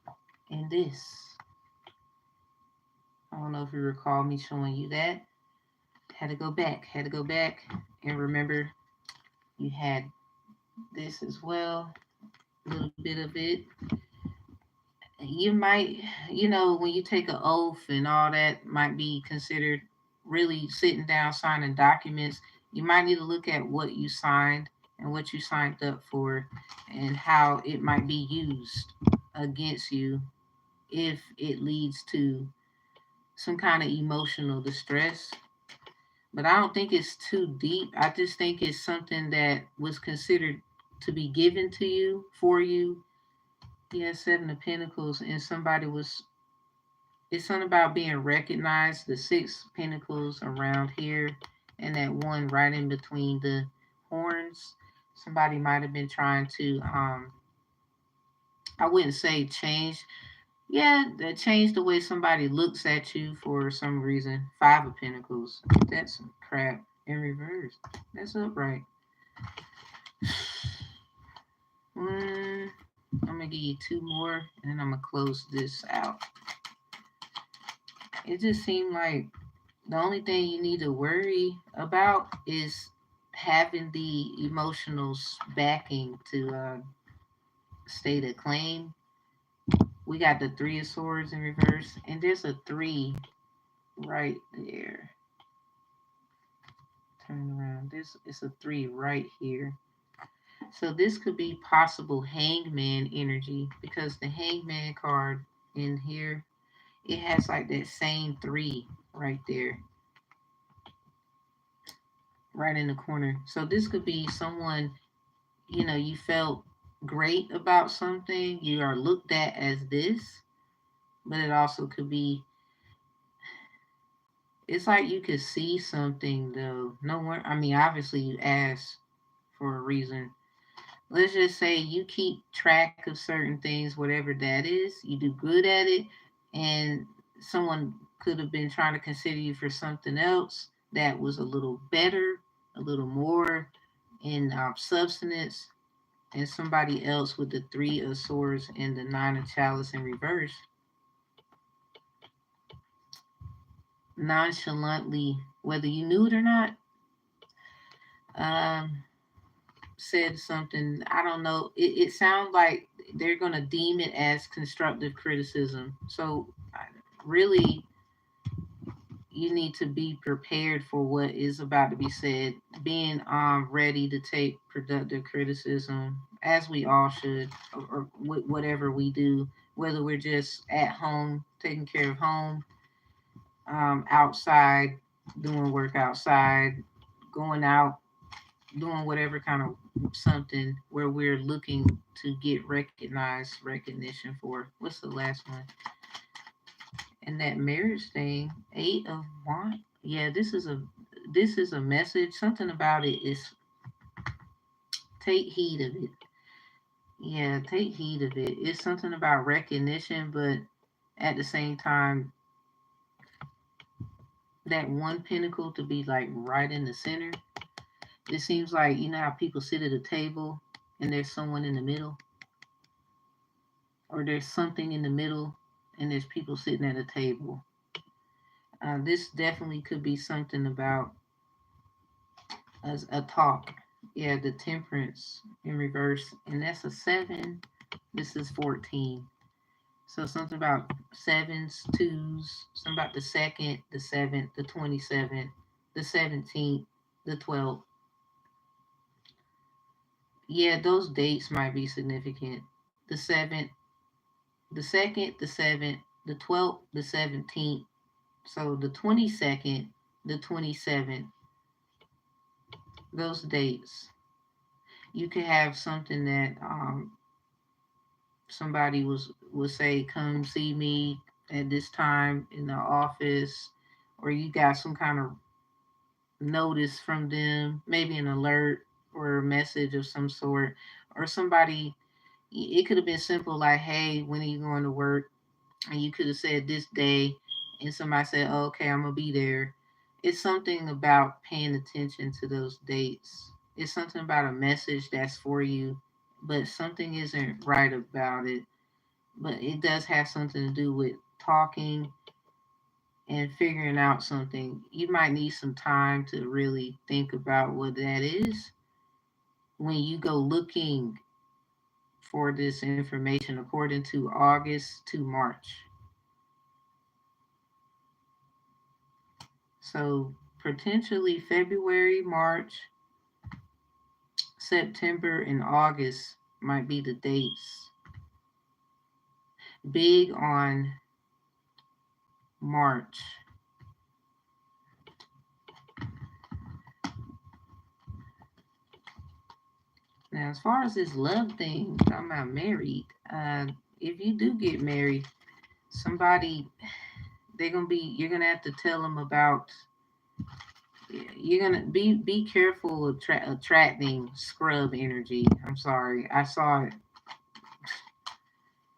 and this. I don't know if you recall me showing you that. Had to go back and remember you had this as well. A little bit of it. You might, when you take an oath and all that might be considered really sitting down signing documents. You might need to look at what you signed and what you signed up for and how it might be used against you if it leads to some kind of emotional distress. But I don't think it's too deep. I just think it's something that was considered to be given to you for you. Yeah, Seven of Pentacles, and somebody was. It's something about being recognized. The Six Pentacles around here, and that one right in between the horns. Somebody might have been trying to. I wouldn't say change. Yeah, that changed the way somebody looks at you for some reason. Five of Pentacles. That's some crap in reverse. That's upright. I'm gonna give you two more, and then I'm gonna close this out. It just seemed like the only thing you need to worry about is having the emotional backing to state a claim. We got the Three of Swords in reverse, and there's a three right there. Turn around. This is a three right here. So this could be possible hangman energy because the hangman card in here, it has like that same three right there, right in the corner. So this could be someone, you felt great about something. You are looked at as this, but it also could be, it's like you could see something though. No one, I mean, obviously you asked for a reason. Let's just say you keep track of certain things, whatever that is, you do good at it, and someone could have been trying to consider you for something else that was a little better, a little more in substance, and somebody else with the Three of Swords and the Nine of Chalice in reverse nonchalantly, whether you knew it or not, um, said something. I don't know. It sounds like they're going to deem it as constructive criticism. So, really, you need to be prepared for what is about to be said, being ready to take productive criticism, as we all should, or whatever we do, whether we're just at home, taking care of home, outside, doing work outside, going out, doing whatever kind of something where we're looking to get recognized, recognition for. What's the last one? And that marriage thing, Eight of Wands. Yeah, this is a message. Something about it is take heed of it. Yeah, take heed of it. It's something about recognition, but at the same time, that one pinnacle to be like right in the center. It seems like how people sit at a table and there's someone in the middle, or there's something in the middle and there's people sitting at a table. This definitely could be something about a talk. Yeah, the Temperance in reverse, and that's a seven. This is 14. So something about sevens, twos, something about the second, the seventh, the 27th, the 17th, the 12th. Yeah, those dates might be significant. The seventh, the second, the seventh, the 12th, the 17th. So the 22nd, the 27th, those dates. You could have something that somebody would say, come see me at this time in the office, or you got some kind of notice from them, maybe an alert or a message of some sort, or somebody. It could have been simple like, hey, when are you going to work? And you could have said this day, and somebody said, oh, okay, I'm gonna be there. It's something about paying attention to those dates. It's something about a message that's for you, but something isn't right about it. But it does have something to do with talking and figuring out something. You might need some time to really think about what that is when you go looking for this information according to August to March. So potentially February, March, September, and August might be the dates. Big on March. Now, as far as this love thing, talking about married, if you do get married, somebody you're gonna have to tell them about. You're gonna be careful attracting scrub energy. I'm sorry, I saw it.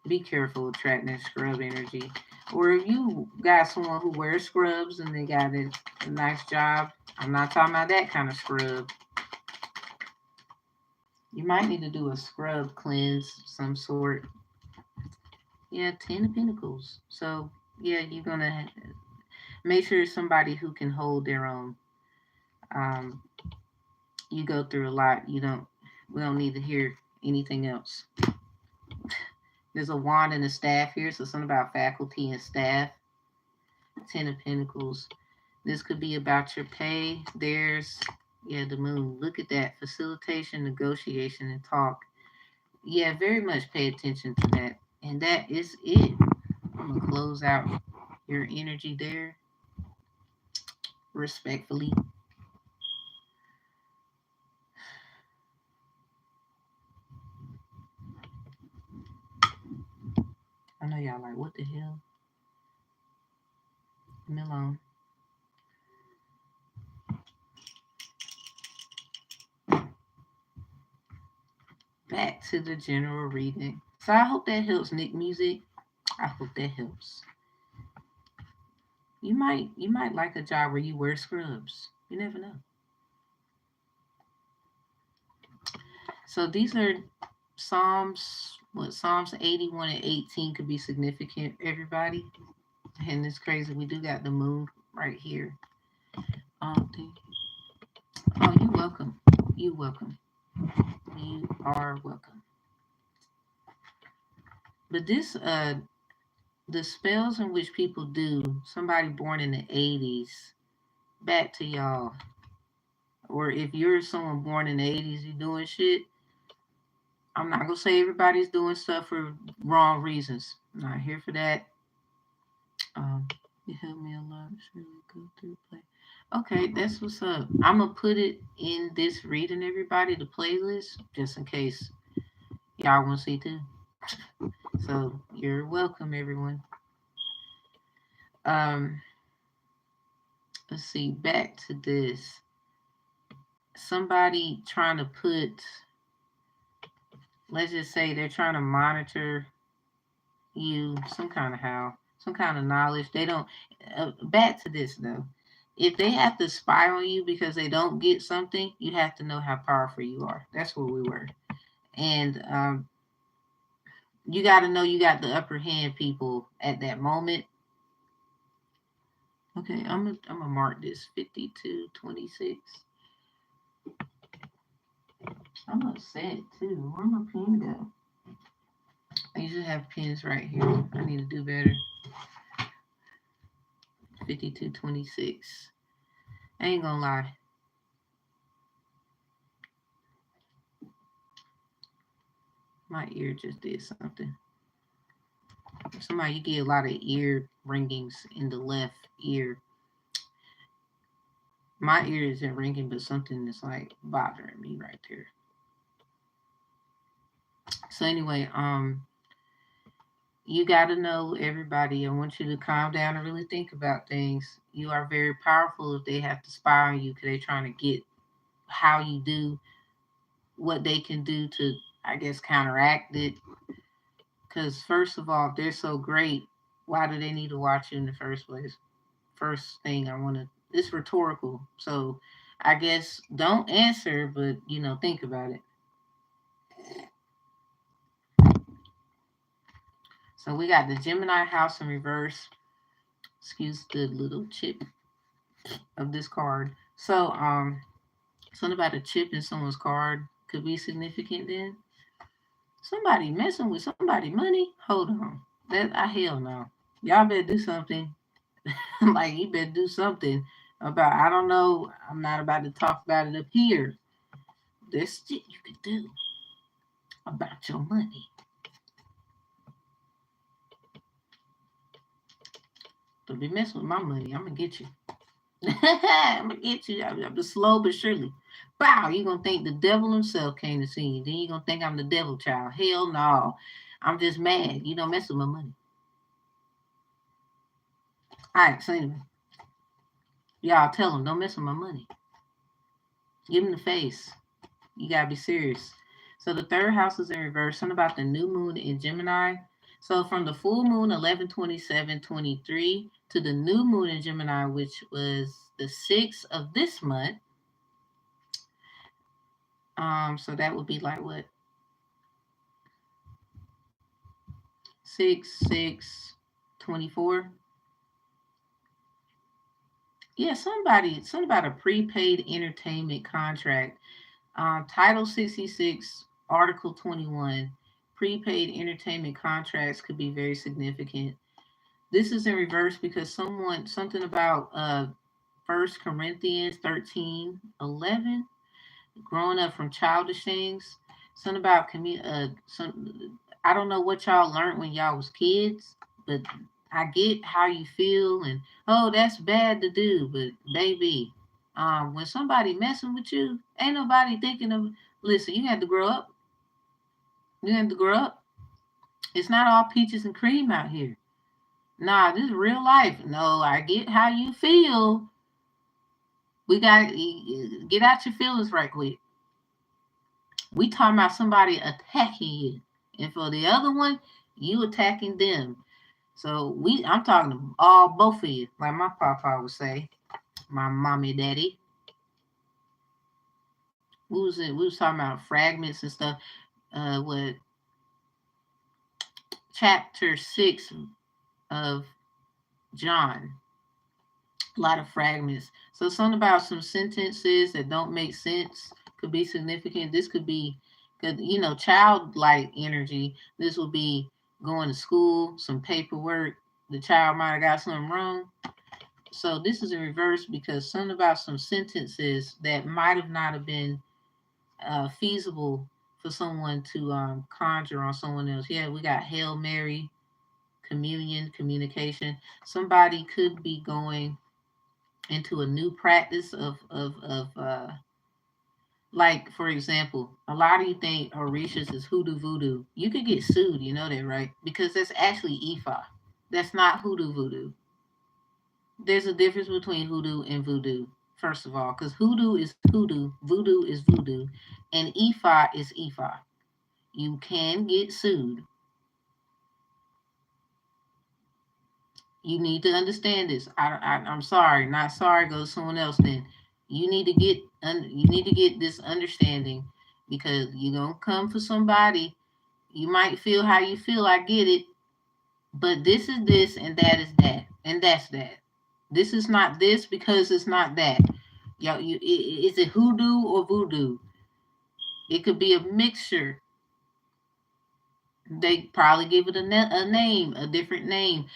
Be careful attracting scrub energy. Or if you got someone who wears scrubs and they got a nice job, I'm not talking about that kind of scrub. You might need to do a scrub cleanse of some sort. Yeah, 10 of Pentacles. So, yeah, you're going to make sure it's somebody who can hold their own. You go through a lot. We don't need to hear anything else. There's a wand and a staff here, so something about faculty and staff. 10 of Pentacles. This could be about your pay. There's, the moon. Look at that. Facilitation, negotiation, and talk. Yeah, very much pay attention to that. And that is it. I'm going to close out your energy there. Respectfully. I know y'all like, what the hell? Leave me alone. Back to the general reading. So I hope that helps, Nick Music. I hope that helps. You might like a job where you wear scrubs. You never know. So these are Psalms 81 and 18 could be significant, everybody. And it's crazy. We do got the moon right here. Oh, you're welcome. You're welcome. You are welcome. But this the spells in which people do, somebody born in the 80s, back to y'all. Or if you're someone born in the 80s, you doing shit. I'm not gonna say everybody's doing stuff for wrong reasons. I'm not here for that. You help me a lot. Surely go through play. Okay, that's what's up. I'm gonna put it in this reading, everybody, the playlist, just in case y'all want to see too. So you're welcome, everyone. Let's see. Back to this. Somebody trying to put. Let's just say they're trying to monitor you some kind of knowledge. They don't. Back to this though. If they have to spy on you because they don't get something, you have to know how powerful you are. That's where we were. And you got to know you got the upper hand, people, at that moment. Okay, I'm gonna mark this 5226. I'm upset too. Where my pen go? I usually have pens right here. I need to do better. 5226. I ain't gonna lie. My ear just did something. Somebody, you get a lot of ear ringings in the left ear. My ear isn't ringing, but something is like bothering me right there. So anyway, you got to know, everybody. I want you to calm down and really think about things. You are very powerful if they have to spy on you because they're trying to get how you do what they can do to, I guess, counteract it. Because first of all, if they're so great, why do they need to watch you in the first place? First thing I want to, it's rhetorical. So I guess don't answer, but think about it. So we got the Gemini house in reverse. Excuse the little chip of this card. So something about a chip in someone's card could be significant then. Somebody messing with somebody money? Hold on. Hell no. Y'all better do something. Like you better do something about, I don't know. I'm not about to talk about it up here. There's shit you could do about your money. Don't be messing with my money. I'm gonna get you. I'm gonna get you. I'm just slow but surely. Wow, you gonna think the devil himself came to see you. Then you gonna think I'm the devil child. Hell no. I'm just mad. You don't mess with my money. Alright, so anyway. Y'all tell him, don't mess with my money. Give him the face. You gotta be serious. So the third house is in reverse. Something about the new moon in Gemini. So from the full moon 11/27/23 to the new moon in Gemini, which was the 6th of this month. So that would be like what? 6/6/24. Yeah, something about a prepaid entertainment contract. Title 66, Article 21. Prepaid entertainment contracts could be very significant. This is in reverse because something about 1 Corinthians 13:11, growing up from childish things. Something about I don't know what y'all learned when y'all was kids, but I get how you feel and oh that's bad to do, but baby, when somebody messing with you, ain't nobody thinking of listen, you had to grow up. You had to grow up. It's not all peaches and cream out here. Nah, this is real life. No, I get how you feel. We got to get out your feelings right quick. We talking about somebody attacking you, and for the other one, you attacking them. So I'm talking to both of you, like my papa would say, my mommy, daddy. We was talking about fragments and stuff. What chapter 6 of John? A lot of fragments. So something about some sentences that don't make sense could be significant. This could be good, childlike energy. This will be going to school, some paperwork. The child might have got something wrong. So this is in reverse because something about some sentences that might have not have been feasible for someone to conjure on someone else. Yeah, we got Hail Mary, communion, communication. Somebody could be going into a new practice of like for example, a lot of you think Orishas is hoodoo voodoo. You could get sued, you know that, right? Because that's actually Ifa. That's not hoodoo voodoo. There's a difference between hoodoo and voodoo, first of all, because hoodoo is hoodoo, voodoo is voodoo, and Ifa is Ifa. You can get sued. You need to understand this. I'm sorry, not sorry. Go to someone else. Then you need to get this understanding because you're gonna come for somebody. You might feel how you feel. I get it, but this is this and that is that and that's that. This is not this because it's not that. Yo, is it hoodoo or voodoo? It could be a mixture. They probably give it a name, a different name.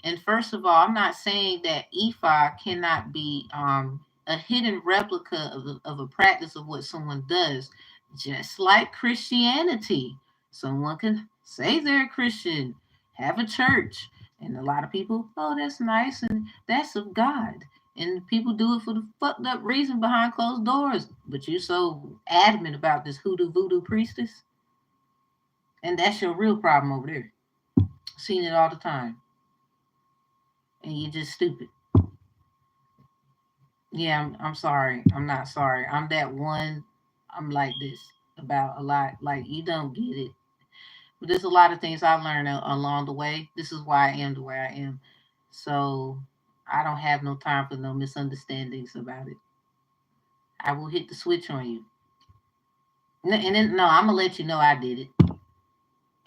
And first of all, I'm not saying that Ifa cannot be a hidden replica of a practice of what someone does, just like Christianity. Someone can say they're a Christian, have a church, and a lot of people, oh, that's nice and that's of God. And people do it for the fucked up reason behind closed doors. But you so adamant about this hoodoo voodoo priestess, and that's your real problem over there. Seen it all the time. And you're just stupid. Yeah, I'm sorry. I'm not sorry. I'm that one. I'm like this about a lot. Like, you don't get it. But there's a lot of things I learned along the way. This is why I am the way I am. So I don't have no time for no misunderstandings about it. I will hit the switch on you. And then, no, I'm going to let you know I did it.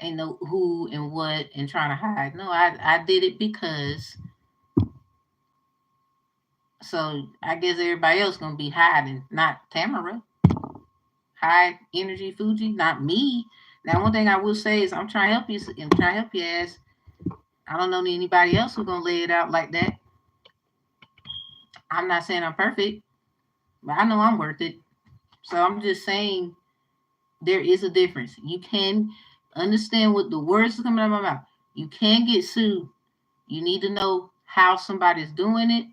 Ain't no who and what and trying to hide. No, I did it because. So I guess everybody else gonna be hiding, not Tamara. Hide energy Fuji, not me. Now, one thing I will say is I'm trying to help you and try to help your ass. I don't know anybody else who's gonna lay it out like that. I'm not saying I'm perfect, but I know I'm worth it. So I'm just saying there is a difference. You can understand what the words are coming out of my mouth. You can get sued. You need to know how somebody's doing it.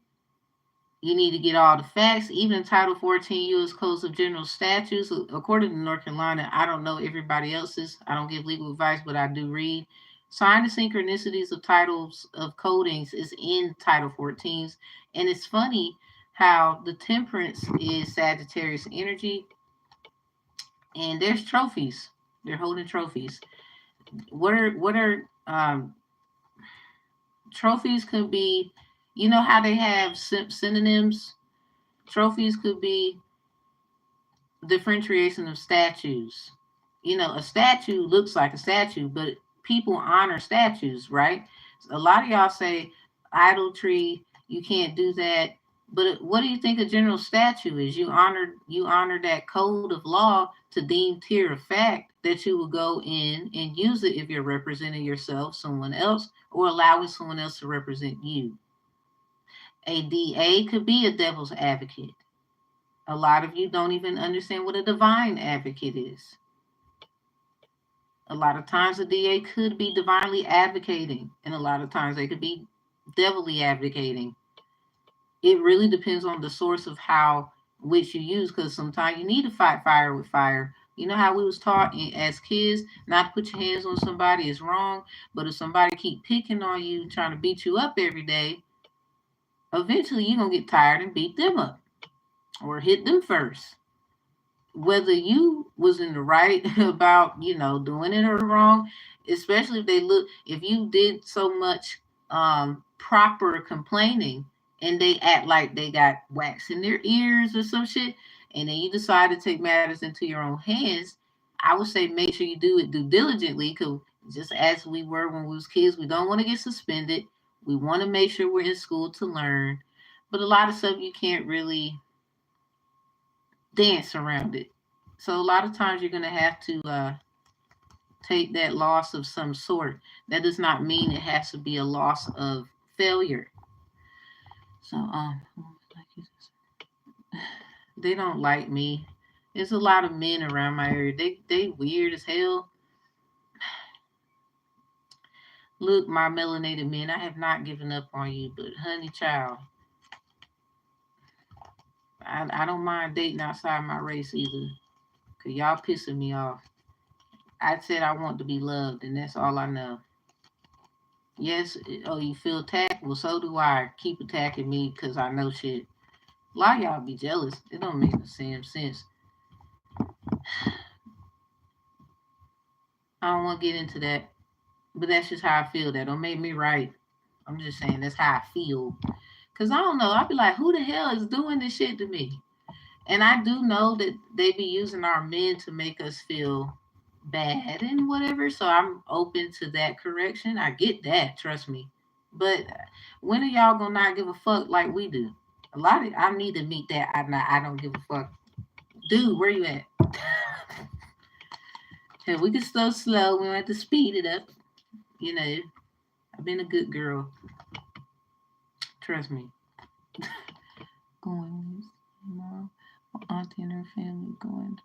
You need to get all the facts. Even Title 14 U.S. Codes of General Statutes, according to North Carolina, I don't know everybody else's. I don't give legal advice, but I do read. Sign the synchronicities of titles of codings is in Title 14s. And it's funny how the temperance is Sagittarius energy, and there's trophies. They're holding trophies. What are trophies could be, you know how they have synonyms? Trophies could be differentiation of statues. You know, a statue looks like a statue, but people honor statues, right? A lot of y'all say idolatry, you can't do that. But what do you think a general statue is? You honor that code of law to deem tier of fact that you will go in and use it if you're representing yourself, someone else, or allowing someone else to represent you. A DA could be a devil's advocate. A lot of you don't even understand what a divine advocate is. A lot of times a DA could be divinely advocating, and a lot of times they could be devilly advocating. It really depends on the source of how which you use, because sometimes you need to fight fire with fire. You know how we was taught as kids not to put your hands on somebody is wrong, but if somebody keep picking on you, trying to beat you up every day, eventually you're gonna get tired and beat them up or hit them first. Whether you was in the right about doing it or wrong, especially if you did so much proper complaining and they act like they got wax in their ears or some shit, and then you decide to take matters into your own hands. I would say make sure you do diligently, because just as we were when we was kids, we don't want to get suspended. We want to make sure we're in school to learn, but a lot of stuff you can't really dance around it. So a lot of times you're gonna have to take that loss of some sort. That does not mean it has to be a loss of failure. So they don't like me. There's a lot of men around my area. They weird as hell. Look, my melanated men, I have not given up on you, but honey child, I don't mind dating outside my race either. Cause y'all pissing me off. I said I want to be loved, and that's all I know. Yes, oh, you feel attacked? Well, so do I. Keep attacking me because I know shit. A lot of y'all be jealous. It don't make the same sense. I don't want to get into that, but that's just how I feel. That don't make me right. I'm just saying that's how I feel. Cause I don't know. I'll be like, who the hell is doing this shit to me? And I do know that they be using our men to make us feel bad and whatever. So I'm open to that correction. I get that, trust me. But when are y'all gonna not give a fuck like we do? A lot of I need to meet that. I don't give a fuck, dude. Where you at? Hey, we can slow slow. We don't have to speed it up. You know, I've been a good girl. Trust me. Going tomorrow. My auntie and her family going.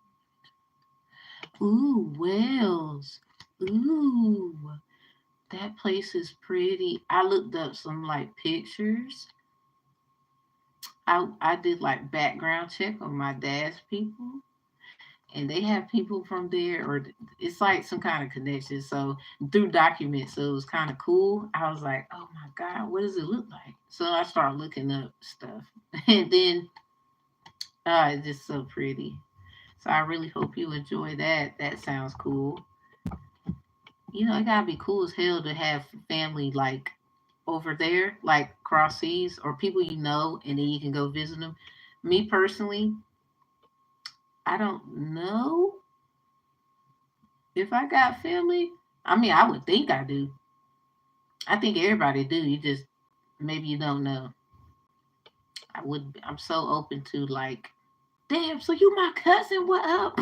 Ooh, Wales. Ooh, that place is pretty. I looked up some like pictures. I did like background check on my dad's people, and they have people from there, or it's like some kind of connection. So through documents, so it was kind of cool. I was like, oh my god, what does it look like? So I started looking up stuff, and then it's just so pretty. So I really hope you enjoy that. That sounds cool. It gotta be cool as hell to have family like over there, like cross seas, or people and then you can go visit them. Me personally, I don't know if I got family. I mean, I would think I do. I think everybody do. You just maybe you don't know. I'm so open to like, damn. So you my cousin? What up?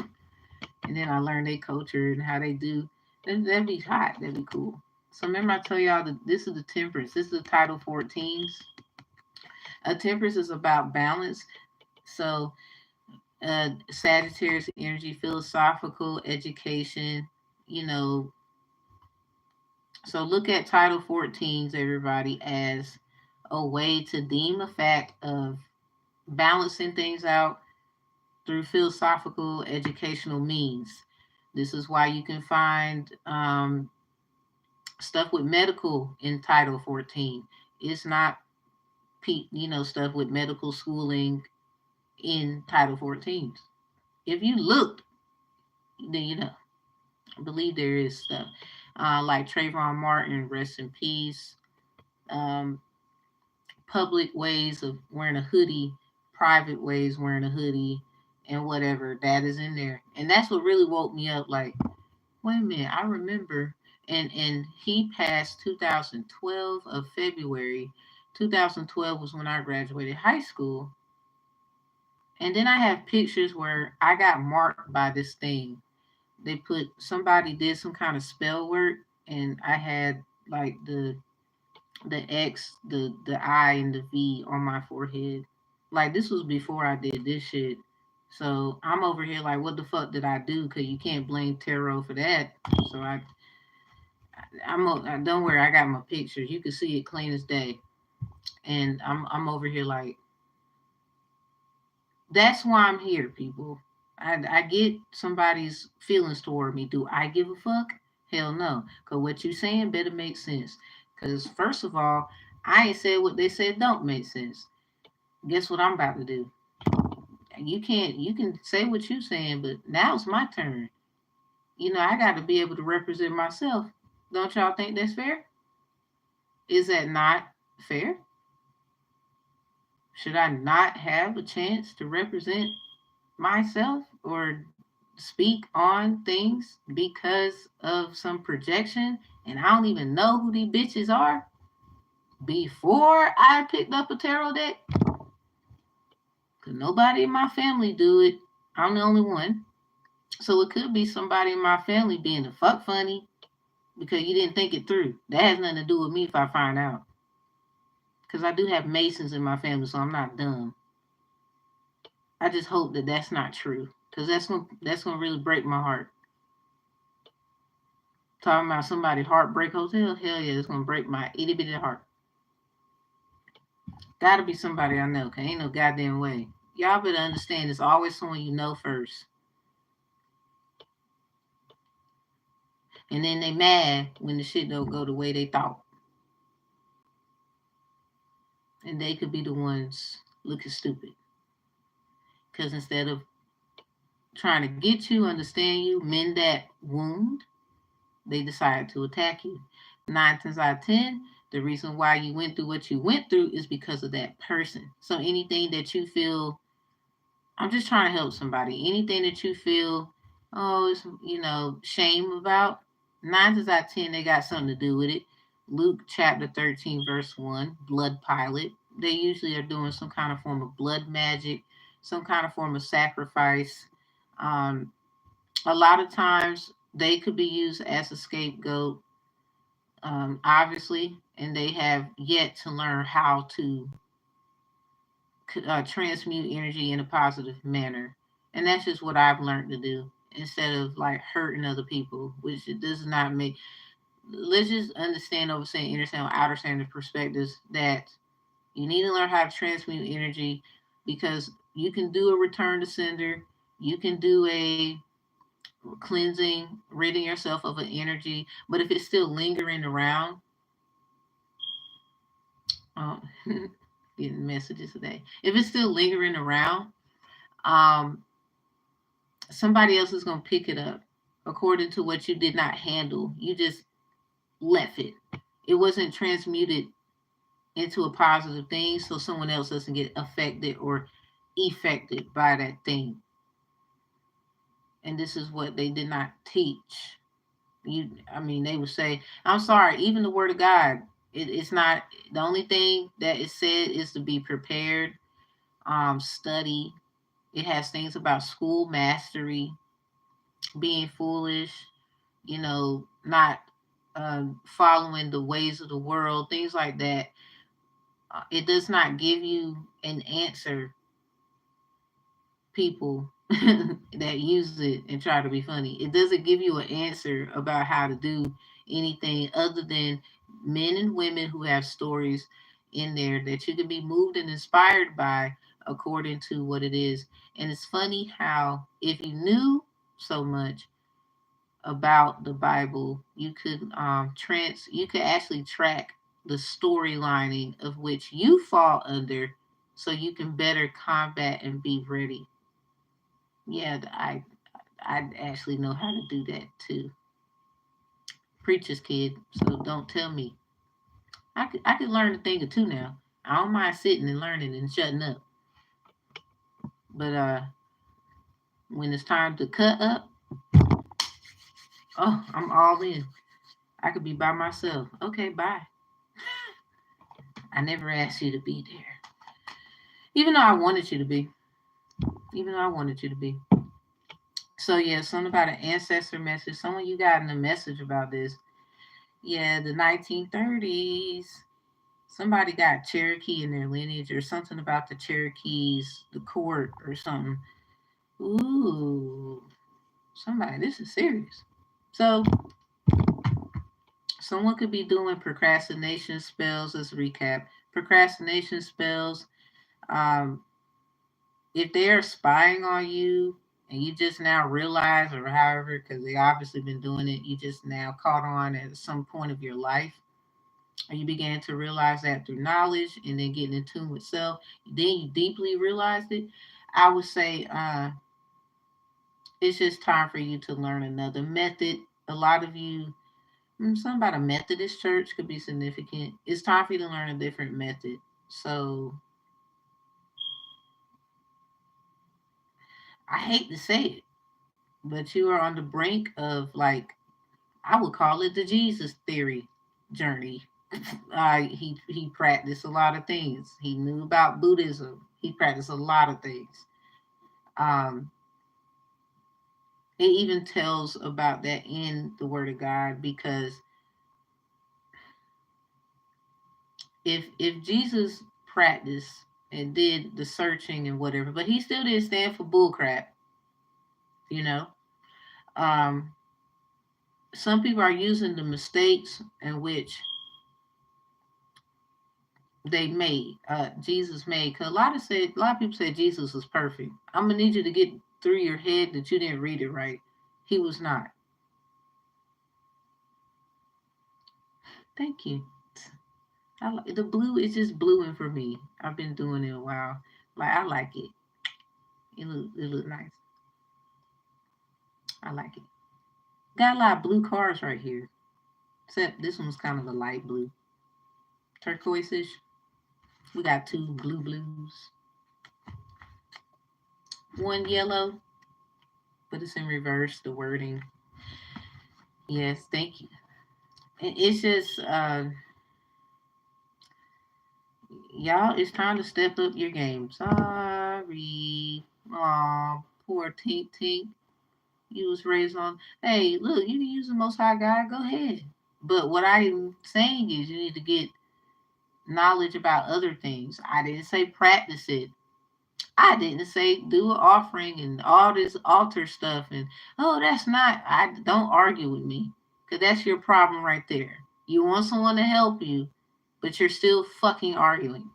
And then I learned their culture and how they do. That'd be hot. That'd be cool. So remember I tell y'all that this is the temperance. This is the title 14s. A temperance is about balance. So Sagittarius energy, philosophical education, you know. So look at title 14s, everybody, as a way to deem a fact of balancing things out through philosophical educational means. This is why you can find stuff with medical in title 14. It's not stuff with medical schooling in title 14s. If you looked, then you know. I believe there is stuff like Trayvon Martin, rest in peace. Um, Public ways of wearing a hoodie, private ways wearing a hoodie, and whatever that is in there. And that's what really woke me up. Like, wait a minute, I remember. And he passed 2012 of February. 2012 was when I graduated high school. And then I have pictures where I got marked by this thing. They put somebody did some kind of spell work, and I had like the X, the I, and the V on my forehead. Like this was before I did this shit. So I'm over here like, what the fuck did I do? Cause you can't blame tarot for that. So don't worry, I got my pictures. You can see it clean as day. And I'm over here like, that's why I'm here, people. I get somebody's feelings toward me. Do I give a fuck? Hell no. Cause what you saying better make sense. Cause first of all, I ain't said what they said don't make sense. Guess what I'm about to do? You can say what you saying, but now it's my turn. I got to be able to represent myself. Don't y'all think that's fair? Is that not fair? Should I not have a chance to represent myself or speak on things because of some projection and I don't even know who these bitches are before I picked up a tarot deck? Because nobody in my family do it. I'm the only one. So it could be somebody in my family being the fuck funny because you didn't think it through. That has nothing to do with me if I find out. Because I do have Masons in my family, so I'm not dumb. I just hope that that's not true. Because that's gonna really break my heart. Talking about somebody heartbreak hotel, hell yeah, it's gonna break my itty bitty heart. Gotta be somebody I know, cause ain't no goddamn way. Y'all better understand it's always someone you know first. And then they mad when the shit don't go the way they thought. And they could be the ones looking stupid. Cause instead of trying to get you, understand you, mend that wound, they decide to attack you. 9 times out of 10, the reason why you went through what you went through is because of that person. So anything that you feel, I'm just trying to help somebody. Anything that you feel, it's shame about, 9 times out of 10, they got something to do with it. Luke chapter 13, verse 1, blood pilot. They usually are doing some kind of form of blood magic, some kind of form of sacrifice. A lot of times they could be used as a scapegoat, obviously, and they have yet to learn how to transmute energy in a positive manner. And that's just what I've learned to do instead of like hurting other people, which it does not make. Let's just understand, overstand, understand, outer standard perspectives that you need to learn how to transmute energy because you can do a return to sender, you can do a cleansing, ridding yourself of an energy, but if it's still lingering around, um, getting messages today. If it's still lingering around, um, somebody else is going to pick it up according to what you did not handle. You just left it. It wasn't transmuted into a positive thing, so someone else doesn't get affected or affected by that thing. And this is what they did not teach. They would say, I'm sorry, even the word of God, it's not, the only thing that is said is to be prepared, study. It has things about school mastery, being foolish, not following the ways of the world, things like that. It does not give you an answer, people that use it and try to be funny. It doesn't give you an answer about how to do anything other than men and women who have stories in there that you can be moved and inspired by according to what it is. And it's funny how if you knew so much about the Bible, you could actually track the storylining of which you fall under so you can better combat and be ready. Yeah, I actually know how to do that too. Preacher's kid, so don't tell me. I could learn a thing or two now. I don't mind sitting and learning and shutting up. But when it's time to cut up, oh, I'm all in. I could be by myself. Okay, bye. I never asked you to be there. Even though I wanted you to be. Even though I wanted you to be. So yeah, something about an ancestor message. Someone you got in a message about this. Yeah, the 1930s. Somebody got Cherokee in their lineage or something about the Cherokees, the court or something. Ooh, somebody, this is serious. So, someone could be doing procrastination spells. Let's recap. Procrastination spells. Um, if they are spying on you and you just now realize, or however, because they obviously been doing it, you just now caught on at some point of your life and you began to realize that through knowledge and then getting in tune with self, then you deeply realized it. I would say it's just time for you to learn another method. A lot of you, something about a Methodist church could be significant. It's time for you to learn a different method. So I hate to say it, but you are on the brink of, like, I would call it the Jesus theory journey. He practiced a lot of things. He knew about Buddhism. He practiced a lot of things. Um, it even tells about that in the Word of God because if Jesus practiced and did the searching and whatever, but he still didn't stand for bullcrap, you know. Um, some people are using the mistakes in which they made, Jesus made. Cause a lot of people say Jesus was perfect. I'm gonna need you to get through your head that you didn't read it right. He was not. Thank you. The blue is just bluing for me. I've been doing it a while. Like I like it. It look nice. I like it. Got a lot of blue cars right here. Except this one's kind of a light blue. Turquoise-ish. We got two blue blues. One yellow, but it's in reverse, the wording. Yes, thank you. It's just y'all, it's time to step up your game. Sorry. Aw, poor Tink Tink. You was raised on, hey, look, you can use the most high God, go ahead. But what I'm saying is you need to get knowledge about other things. I didn't say practice it. I didn't say do an offering and all this altar stuff and oh that's not, I don't argue with me. Cause that's your problem right there. You want someone to help you, but you're still fucking arguing.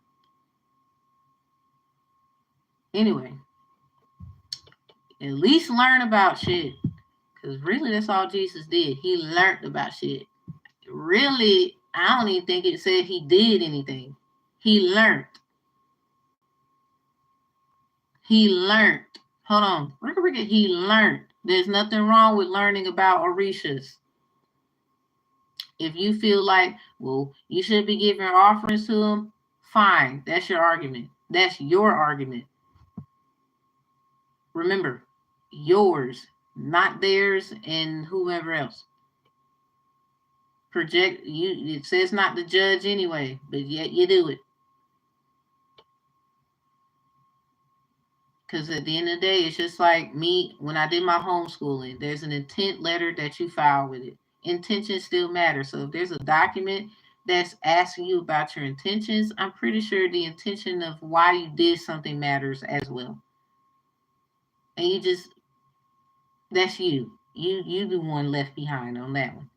Anyway, at least learn about shit. Cause really that's all Jesus did. He learned about shit. Really, I don't even think it said he did anything. He learned. He learned. Hold on. He learned. There's nothing wrong with learning about Orishas. If you feel like, well, you should be giving offerings to them, fine. That's your argument. That's your argument. Remember, yours, not theirs and whoever else. Project you. It says not to judge anyway, but yet you do it. Because at the end of the day, it's just like me when I did my homeschooling. There's an intent letter that you file with it. Intentions still matter. So if there's a document that's asking you about your intentions, I'm pretty sure the intention of why you did something matters as well. And you just that's you. You the one left behind on that one.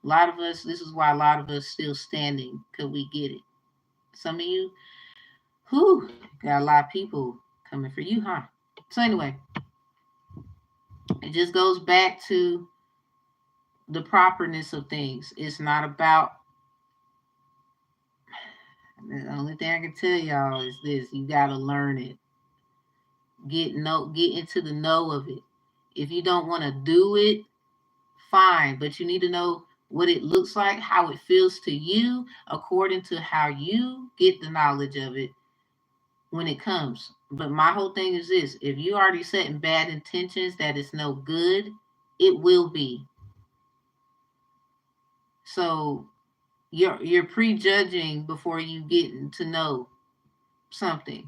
A lot of us. This is why a lot of us still standing. Cause we get it. Some of you, who got a lot of people coming for you, huh? So anyway, it just goes back to the properness of things. It's not about the only thing I can tell y'all is this: you gotta learn it. Get into the know of it. If you don't want to do it, fine, but you need to know what it looks like, how it feels to you, according to how you get the knowledge of it when it comes. But my whole thing is this: if you already setting bad intentions that it's no good, it will be. So you're prejudging before you get to know something.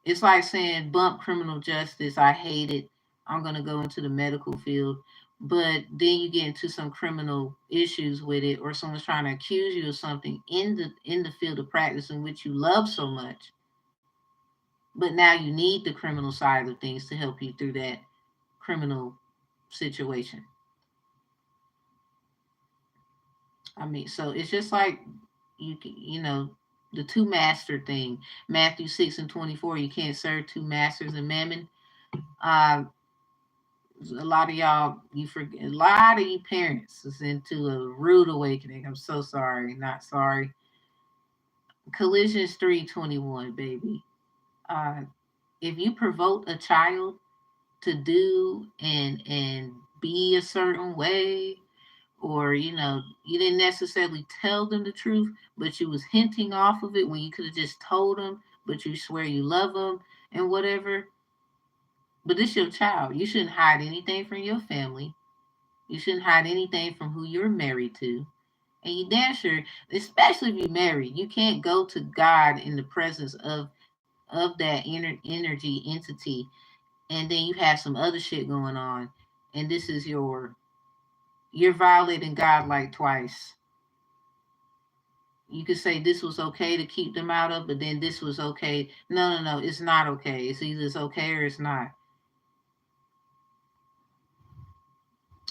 It's like saying bump criminal justice. I hate it. I'm gonna go into the medical field. But then you get into some criminal issues with it, or someone's trying to accuse you of something in the field of practice in which you love so much. But now you need the criminal side of things to help you through that criminal situation. I mean, so it's just like you know, the two master thing. Matthew 6:24. You can't serve two masters in mammon. Uh, a lot of y'all, you forget. A lot of you parents is into a rude awakening. I'm so sorry, not sorry. Collisions 3:21, baby. Uh, if you provoke a child to do and be a certain way, or you didn't necessarily tell them the truth, but you was hinting off of it when you could have just told them, but you swear you love them and whatever. But this your child. You shouldn't hide anything from your family. You shouldn't hide anything from who you're married to. And you damn sure, especially if you're married, you can't go to God in the presence of that energy entity, and then you have some other shit going on, and this is you're violating God like twice. You could say this was okay to keep them out of, but then this was okay. No, no, no, it's not okay. It's either it's okay or it's not.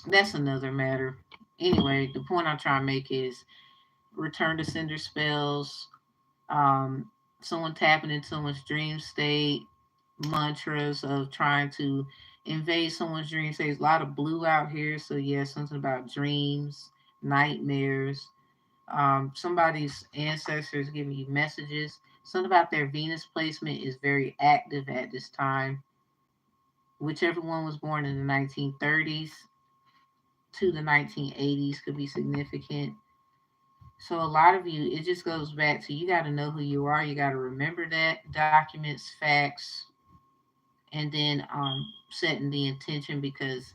That's another matter. Anyway, the point I'm trying to make is return to sender spells, someone tapping into someone's dream state, mantras of trying to invade someone's dream state. There's a lot of blue out here, so yeah, something about dreams, nightmares. Somebody's ancestors giving you messages. Something about their Venus placement is very active at this time. Whichever one was born in the 1930s to the 1980s could be significant. So a lot of you, it just goes back to you got to know who you are. You got to remember that documents, facts, and then setting the intention because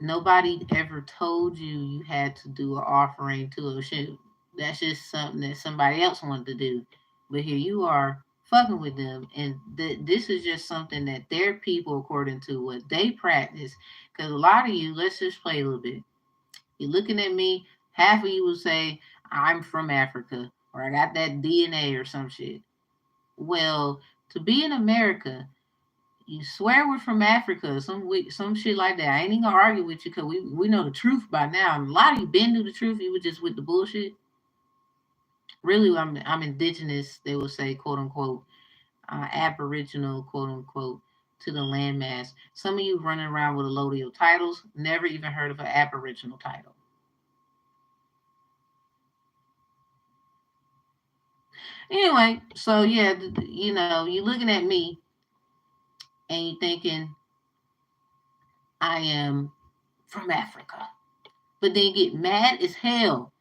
nobody ever told you you had to do an offering to a shoe. That's just something that somebody else wanted to do. But here you are fucking with them, and this is just something that their people, according to what they practice. Because a lot of you, let's just play a little bit. You're looking at me. Half of you will say I'm from Africa or I got that DNA or some shit. Well, to be in America, you swear we're from Africa, some shit like that. I ain't even gonna argue with you because we know the truth by now. And a lot of you been to the truth. You were just with the bullshit. Really, I'm indigenous. They will say, quote unquote, Aboriginal, quote unquote, to the landmass. Some of you running around with a load of your titles, never even heard of an Aboriginal title. Anyway, so yeah, you're looking at me and you're thinking I am from Africa, but then get mad as hell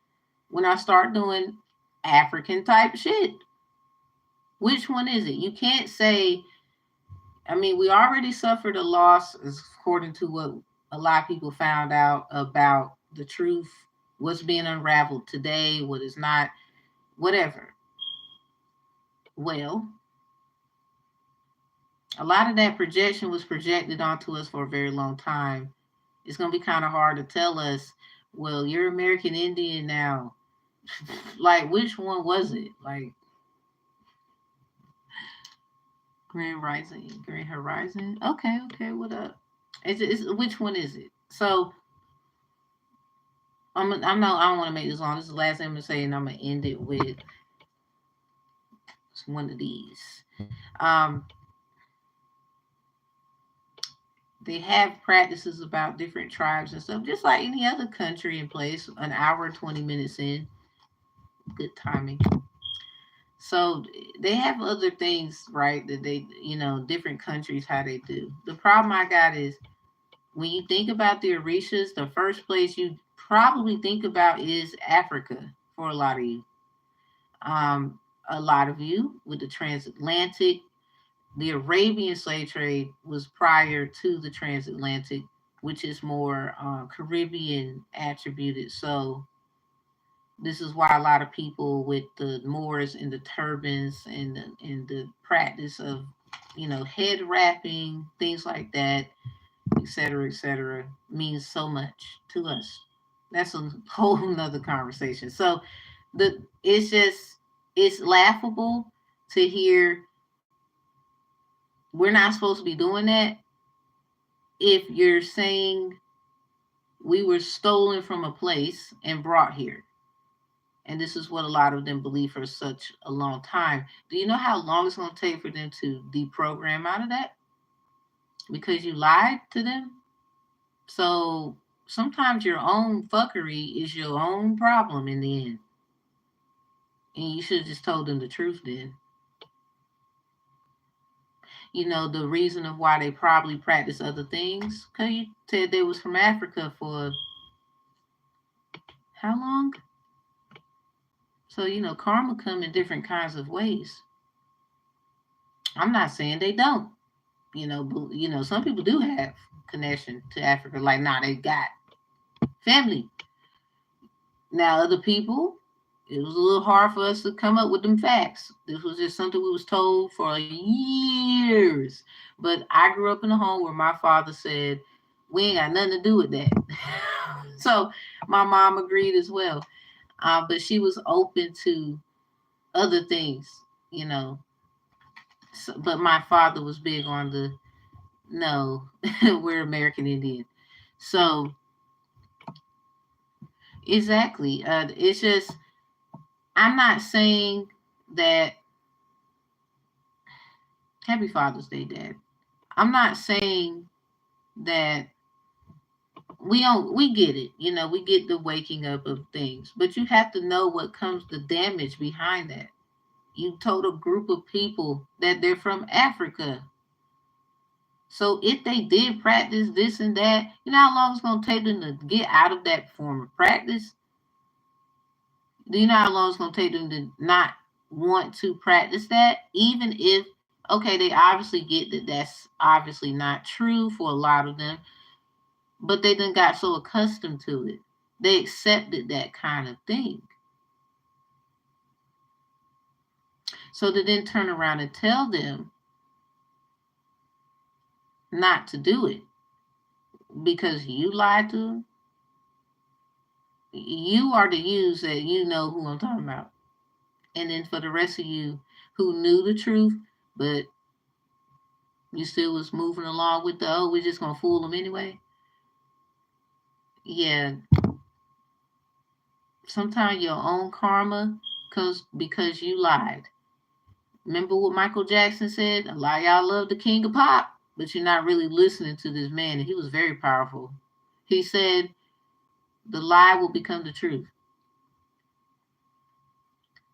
when I start doing African type shit. Which one is it? You can't say, I mean, we already suffered a loss, according to what a lot of people found out about the truth, what's being unraveled today, what is not, whatever. Well, A lot of that projection was projected onto us for a very long time. It's going to be kind of hard to tell us, well, you're American Indian now. Like, which one was it? Like, Grand Rising, Grand Horizon. Okay, okay, what up? Which one is it? So I'm not. I don't want to make this long. This is the last thing I'm gonna say, and I'm gonna end it with one of these. Um, they have practices about different tribes and stuff, just like any other country and place. An hour, 20 minutes in, good timing. So they have other things, right? That they, different countries how they do. The problem I got is when you think about the Orishas, the first place you probably think about is Africa for a lot of you. A lot of you with the transatlantic, the Arabian slave trade was prior to the transatlantic, which is more Caribbean attributed. So this is why a lot of people with the Moors and the turbans and the practice of, head wrapping, things like that, etc., means so much to us. That's a whole nother conversation. So it's laughable to hear we're not supposed to be doing that if you're saying we were stolen from a place and brought here. And this is what a lot of them believe for such a long time. Do you know how long it's going to take for them to deprogram out of that? Because you lied to them? So sometimes your own fuckery is your own problem in the end. And you should have just told them the truth then. The reason of why they probably practice other things, because you said they was from Africa for how long? So, karma come in different kinds of ways. I'm not saying they don't. Some people do have connection to Africa. Like, nah, they got family. Now, other people, it was a little hard for us to come up with them facts. This was just something we was told for years. But I grew up in a home where my father said, we ain't got nothing to do with that. So my mom agreed as well. But she was open to other things. So, but my father was big on the no, we're American Indian. So exactly. It's just I'm not saying that Happy Father's Day, Dad. I'm not saying that we get it. We get the waking up of things, but you have to know what comes the damage behind that. You told a group of people that they're from Africa. So if they did practice this and that, you know how long it's going to take them to get out of that form of practice? Do you know how long it's going to take them to not want to practice that? Even if, okay, they obviously get that that's obviously not true for a lot of them, but they then got so accustomed to it. They accepted that kind of thing. So to then turn around and tell them not to do it because you lied to them, you are the yous that you know who I'm talking about. And then for the rest of you who knew the truth, but you still was moving along with we're just going to fool them anyway. Yeah. Sometimes your own karma comes because you lied. Remember what Michael Jackson said? A lot of y'all love the king of pop, but you're not really listening to this man. And he was very powerful. He said, the lie will become the truth.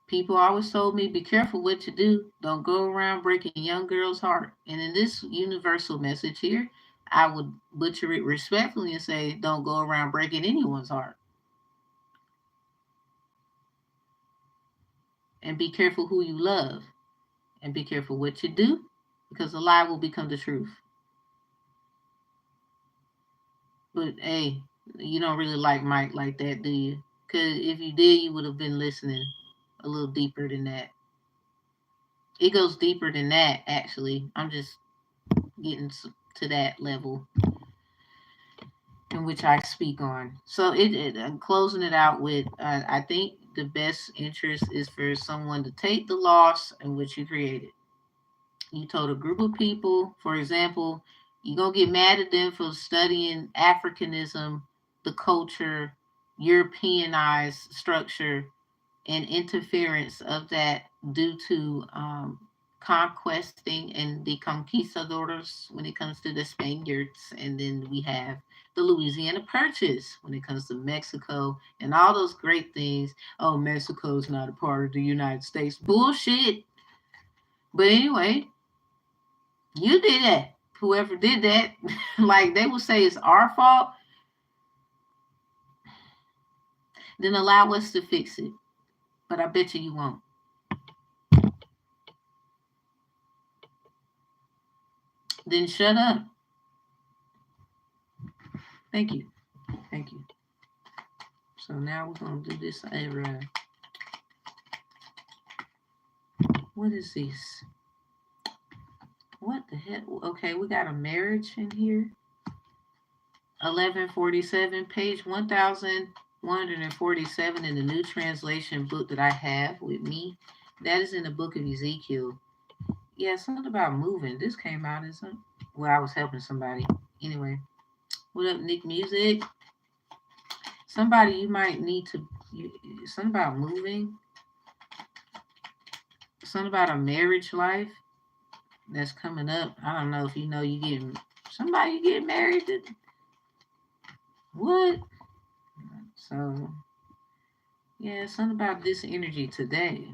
People always told me, be careful what you do. Don't go around breaking young girls' heart. And in this universal message here, I would butcher it respectfully and say, don't go around breaking anyone's heart. And be careful who you love. And be careful what you do, because the lie will become the truth. But hey, you don't really like Mike like that, do you? Because if you did, you would have been listening a little deeper than that. It goes deeper than that, actually. I'm just getting to that level in which I speak on. So I'm closing it out with I think the best interest is for someone to take the loss in which you created. You told a group of people, for example, you're going to get mad at them for studying Africanism, the culture, Europeanized structure, and interference of that due to conquesting and the conquistadors when it comes to the Spaniards. And then we have the Louisiana Purchase when it comes to Mexico and all those great things. Oh, Mexico's not a part of the United States. Bullshit. But anyway, you did that. Whoever did that, like they will say it's our fault, then allow us to fix it. But I bet you won't. Then shut up. Thank you. Thank you. So now we're going to do this over. What is this? What the heck? Okay, we got a marriage in here. 1147, page 1147 in the New Translation book that I have with me. That is in the book of Ezekiel. Yeah, something about moving. This came out as well, I was helping somebody. Anyway, what up, Nick Music? Somebody you might need to. Something about moving. Something about a marriage life that's coming up. I don't know if you know you getting somebody you get married to. What? So yeah, something about this energy today.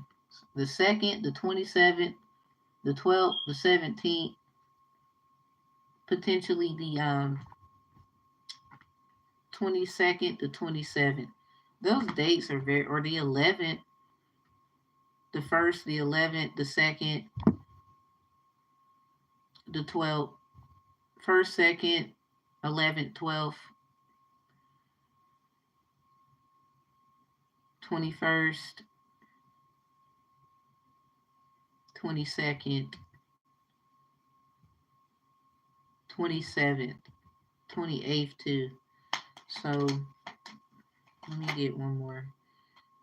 The 2nd, the 27th, the 12th, the 17th, potentially the 22nd, the 27th. Those dates are very, or the 11th, the 1st, the 11th, the 2nd, the 12th, 1st, 2nd, 11th, 12th, 21st, 22nd, 27th, 28th too. So let me get one more.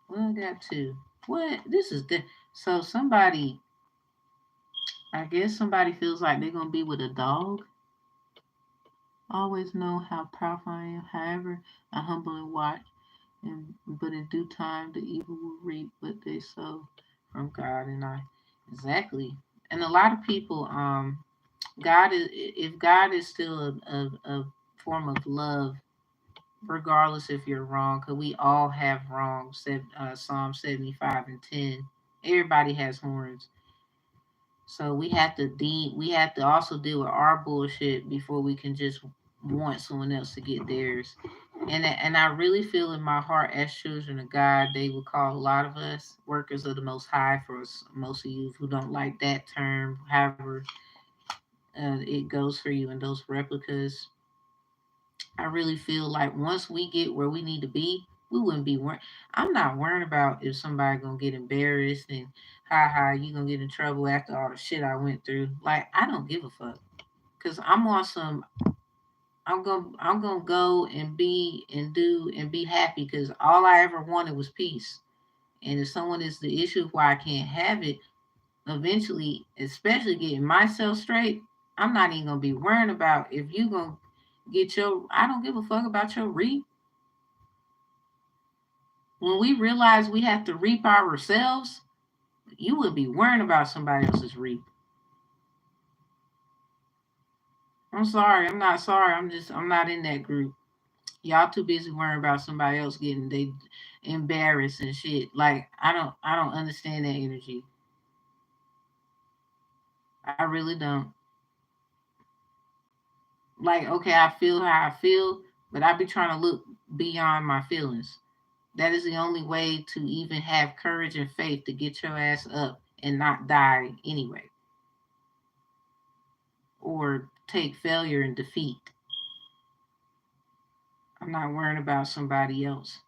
Well, I got two. What? This is the so somebody. I guess somebody feels like they're gonna be with a dog. Always know how powerful I am. However, I humbly watch, and but in due time the evil will reap what they sow from God and I. Exactly. And a lot of people, God is if God is still a form of love, regardless if you're wrong, because we all have wrong. Said Psalm 75:10. Everybody has horns. So we have to also deal with our bullshit before we can just want someone else to get theirs. And I really feel in my heart as children of God, they would call a lot of us workers of the Most High. For most of you who don't like that term, however it goes for you in those replicas, I really feel like once we get where we need to be, we wouldn't be worrying. I'm not worrying about if somebody gonna get embarrassed and you gonna get in trouble after all the shit I went through. Like I don't give a fuck, cause I'm on some. I'm gonna go and be and do and be happy because all I ever wanted was peace. And if someone is the issue of why I can't have it, eventually, especially getting myself straight, I'm not even gonna be worrying about if you gonna get your. I don't give a fuck about your reap. When we realize we have to reap ourselves, you would be worrying about somebody else's reap. I'm sorry. I'm not sorry. I'm not in that group. Y'all too busy worrying about somebody else getting they embarrassed and shit. Like I don't understand that energy. I really don't. Like okay, I feel how I feel, but I be trying to look beyond my feelings. That is the only way to even have courage and faith to get your ass up and not die anyway, or take failure and defeat. I'm not worrying about somebody else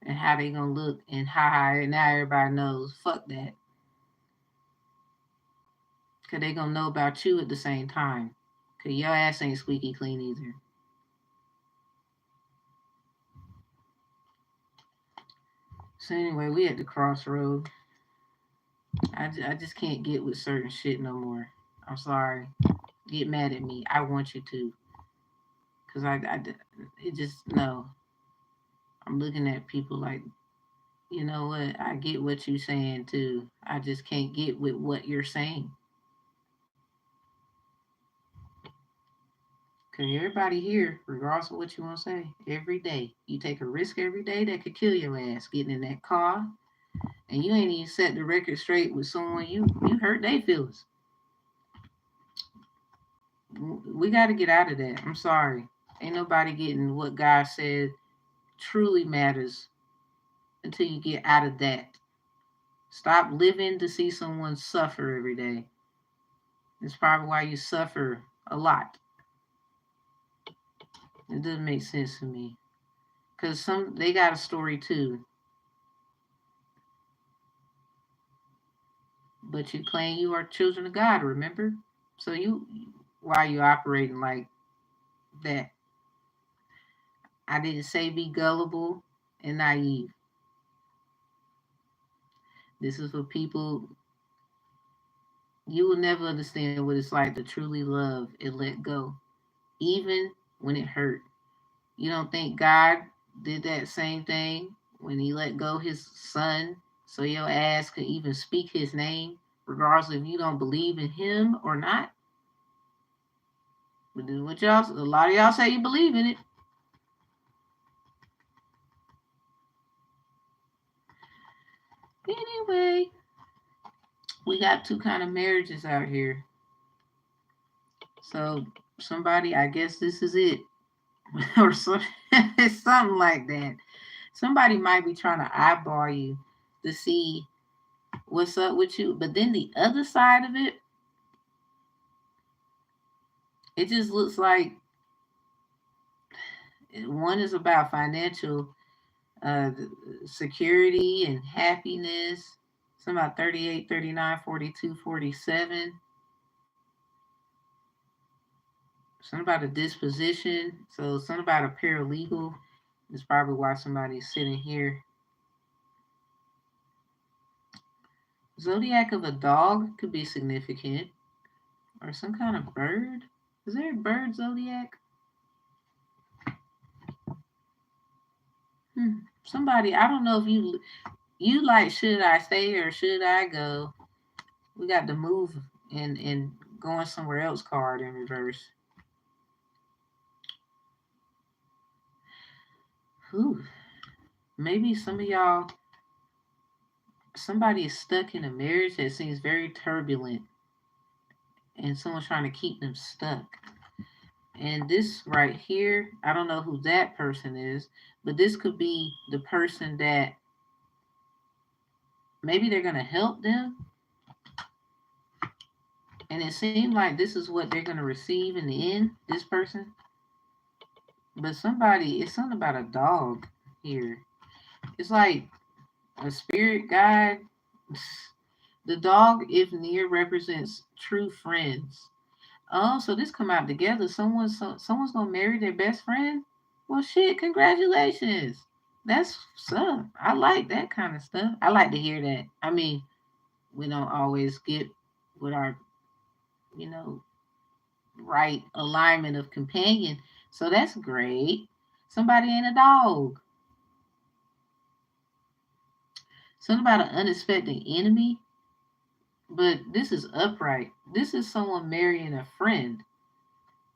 and how they gonna look and how now everybody knows. Fuck that. Cause they gonna know about you at the same time. Cause your ass ain't squeaky clean either. So anyway, we at the crossroad. I just can't get with certain shit no more. I'm sorry. Get mad at me. I want you to. Cause it just, no. I'm looking at people like, you know what? I get what you're saying too. I just can't get with what you're saying. Cause everybody here, regardless of what you want to say, every day you take a risk every day that could kill your ass. Getting in that car, and you ain't even set the record straight with someone you hurt their feelings. We got to get out of that. I'm sorry. Ain't nobody getting what God said truly matters until you get out of that. Stop living to see someone suffer every day. It's probably why you suffer a lot. It doesn't make sense to me. Cause they got a story too. But you claim you are children of God, remember? So why are you operating like that? I didn't say be gullible and naive. This is for people. You will never understand what it's like to truly love and let go, even when it hurt. You don't think God did that same thing when he let go his son so your ass could even speak his name, regardless if you don't believe in him or not? But then what y'all, a lot of y'all say you believe in it. Anyway, we got two kind of marriages out here. So somebody, I guess this is it, or something like that. Somebody might be trying to eyeball you to see what's up with you, but then the other side of it, it just looks like one is about financial uh, security and happiness. Some about 38, 39, 42, 47. Something about a disposition. So something about a paralegal. Is probably why somebody's sitting here. Zodiac of a dog could be significant. Or some kind of bird. Is there a bird zodiac? Somebody, I don't know if you like should I stay or should I go? We got the move and going somewhere else card in reverse. Whew. Maybe some of y'all, somebody is stuck in a marriage that seems very turbulent and someone's trying to keep them stuck. And this right here, I don't know who that person is, but this could be the person that maybe they're going to help them. And it seems like this is what they're going to receive in the end, this person. But somebody, it's something about a dog here. It's like a spirit guide. The dog, if near, represents true friends. Oh, so this come out together. Someone's gonna marry their best friend. Well, shit, congratulations. That's stuff. I like that kind of stuff. I like to hear that. I mean, we don't always get with our, you know, right alignment of companion. So that's great. Somebody ain't a dog. Something about an unexpected enemy. But this is upright. This is someone marrying a friend.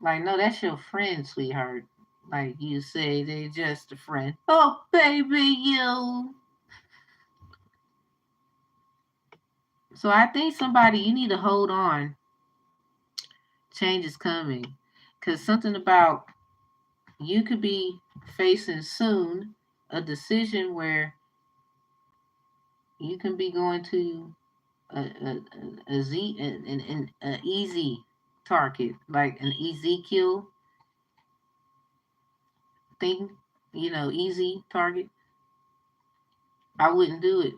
Like, no, that's your friend, sweetheart. Like you say, they just a friend. Oh, baby, you. So I think somebody, you need to hold on. Change is coming. Because something about you could be facing soon a decision where you can be going to an easy target, like an Ezekiel thing, easy target. I wouldn't do it.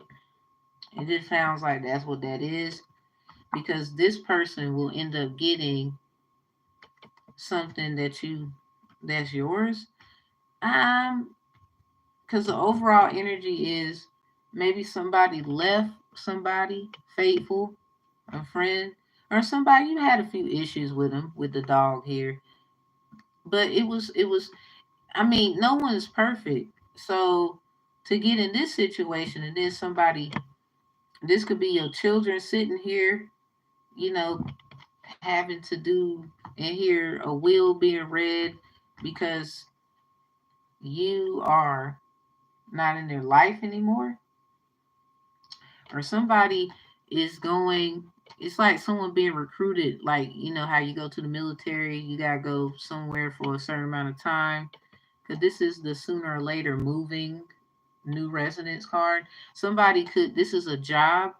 It just sounds like that's what that is because this person will end up getting something that's yours. Because the overall energy is maybe somebody left somebody faithful, a friend, or somebody you had a few issues with them with the dog here. But it was I mean, no one's perfect. So to get in this situation and then somebody, this could be your children sitting here, you know, having to do and hear a will being read because you are not in their life anymore, or somebody is going, it's like someone being recruited, like you know how you go to the military, you gotta go somewhere for a certain amount of time, because this is the sooner or later moving new residence card. Somebody could, this is a job.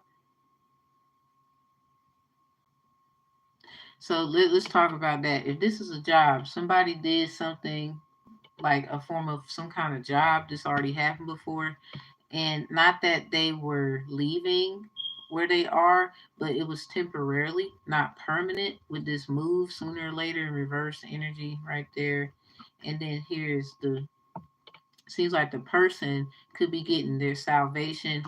So let's talk about that. If this is a job, somebody did something like a form of some kind of job, this already happened before, and not that they were leaving where they are, but it was temporarily, not permanent, with this move sooner or later in reverse energy right there. And then here's the, seems like the person could be getting their salvation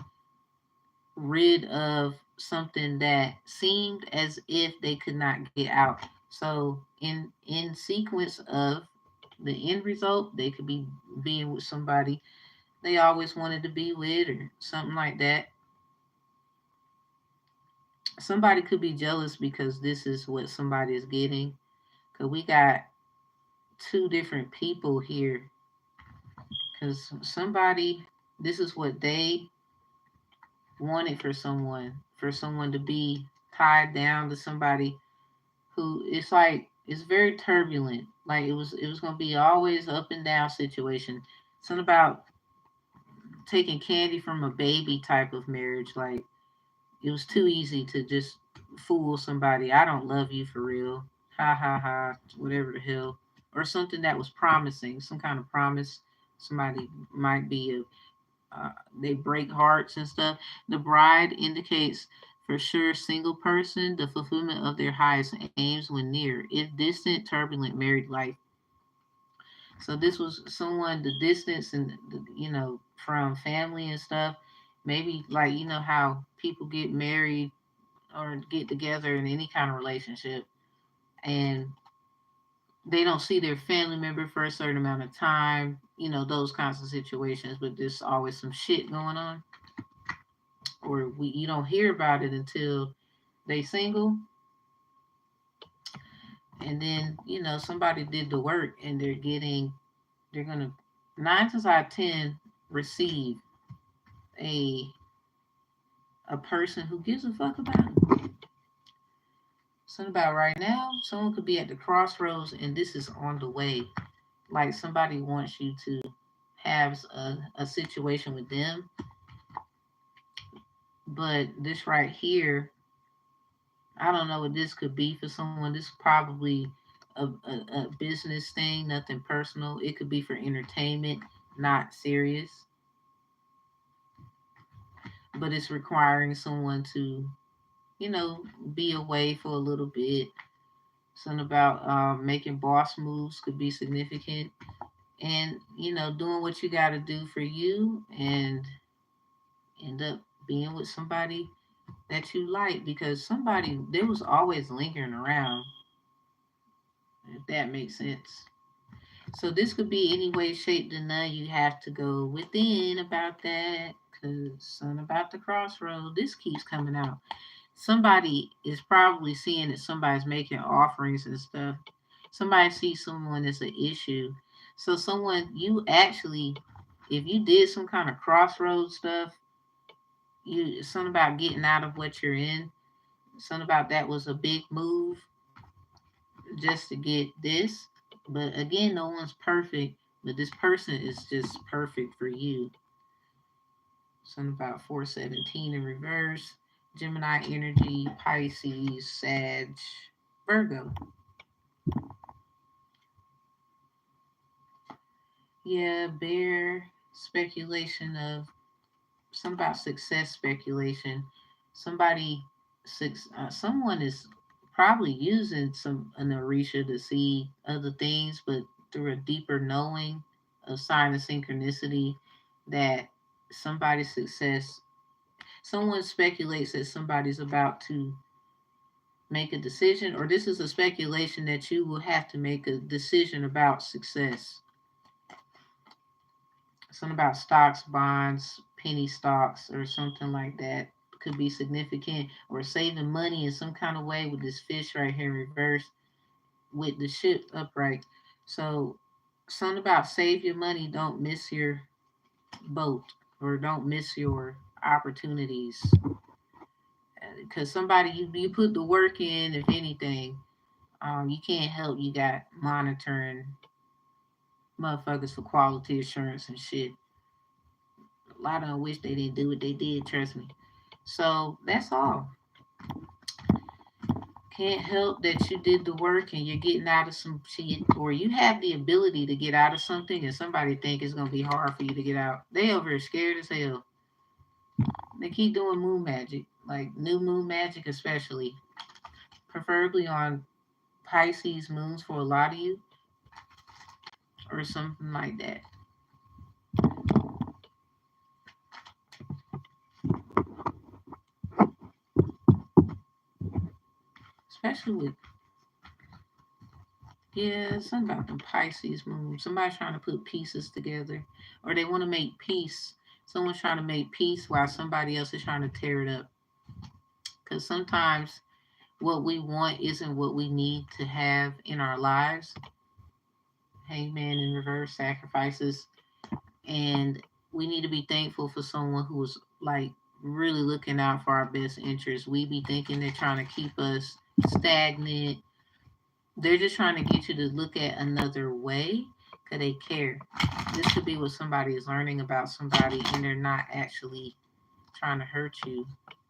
rid of something that seemed as if they could not get out. So in sequence of the end result, they could be being with somebody they always wanted to be with or something like that. Somebody could be jealous because this is what somebody is getting. Cause we got two different people here. Cause somebody, this is what they wanted for someone to be tied down to somebody who, it's like it's very turbulent. Like it was gonna be always up and down situation. Something about taking candy from a baby type of marriage. Like it was too easy to just fool somebody. I don't love you for real. Ha ha ha. Whatever the hell. Or something that was promising, some kind of promise. Somebody might be they break hearts and stuff. The bride indicates for sure single person, the fulfillment of their highest aims when near. If distant, turbulent married life. So this was someone, the distance and from family and stuff. Maybe like how people get married or get together in any kind of relationship, and they don't see their family member for a certain amount of time. Those kinds of situations, but there's always some shit going on, or you don't hear about it until they single, and then somebody did the work and they're gonna 9 times out of 10 receive a a person who gives a fuck about them. Something about right now, someone could be at the crossroads and this is on the way. Like somebody wants you to have a situation with them, but this right here, I don't know what this could be for someone. This is probably a business thing, nothing personal. It could be for entertainment, not serious, but it's requiring someone to, you know, be away for a little bit. Something about making boss moves could be significant, and doing what you got to do for you, and end up being with somebody that you like, because somebody there was always lingering around, if that makes sense. So this could be any way, shape, or none. You have to go within about that, because something about the crossroad. This keeps coming out. Somebody is probably seeing that somebody's making offerings and stuff. Somebody sees someone as an issue. So someone you actually, if you did some kind of crossroad stuff, you something about getting out of what you're in. Something about that was a big move just to get this. But again, no one's perfect. But this person is just perfect for you. Something about 417 in reverse. Gemini energy, Pisces, Sag, Virgo. Yeah, bear speculation of some about success speculation. Somebody, someone is probably using an Orisha to see other things, but through a deeper knowing of sign of synchronicity that somebody's success, someone speculates that somebody's about to make a decision, or this is a speculation that you will have to make a decision about success. Something about stocks, bonds, penny stocks, or something like that could be significant, or saving money in some kind of way with this fish right here in reverse with the ship upright. So, something about save your money, don't miss your boat, or don't miss your opportunities. Because somebody, you put the work in, if anything, you can't help. You got monitoring motherfuckers for quality assurance and shit. A lot of them wish they didn't do what they did, trust me. So that's all. Can't help that you did the work and you're getting out of some shit, or you have the ability to get out of something and somebody think it's gonna be hard for you to get out. They over here scared as hell. They keep doing moon magic, like new moon magic especially. Preferably on Pisces moons for a lot of you, or something like that. Especially with, yeah, something about the Pisces moon. Somebody's trying to put pieces together, or they want to make peace. Someone's trying to make peace while somebody else is trying to tear it up. Because sometimes what we want isn't what we need to have in our lives. Hangman in reverse, sacrifices. And we need to be thankful for someone who's like really looking out for our best interests. We be thinking they're trying to keep us stagnant. They're just trying to get you to look at another way because they care. This could be what somebody is learning about somebody, and they're not actually trying to hurt you.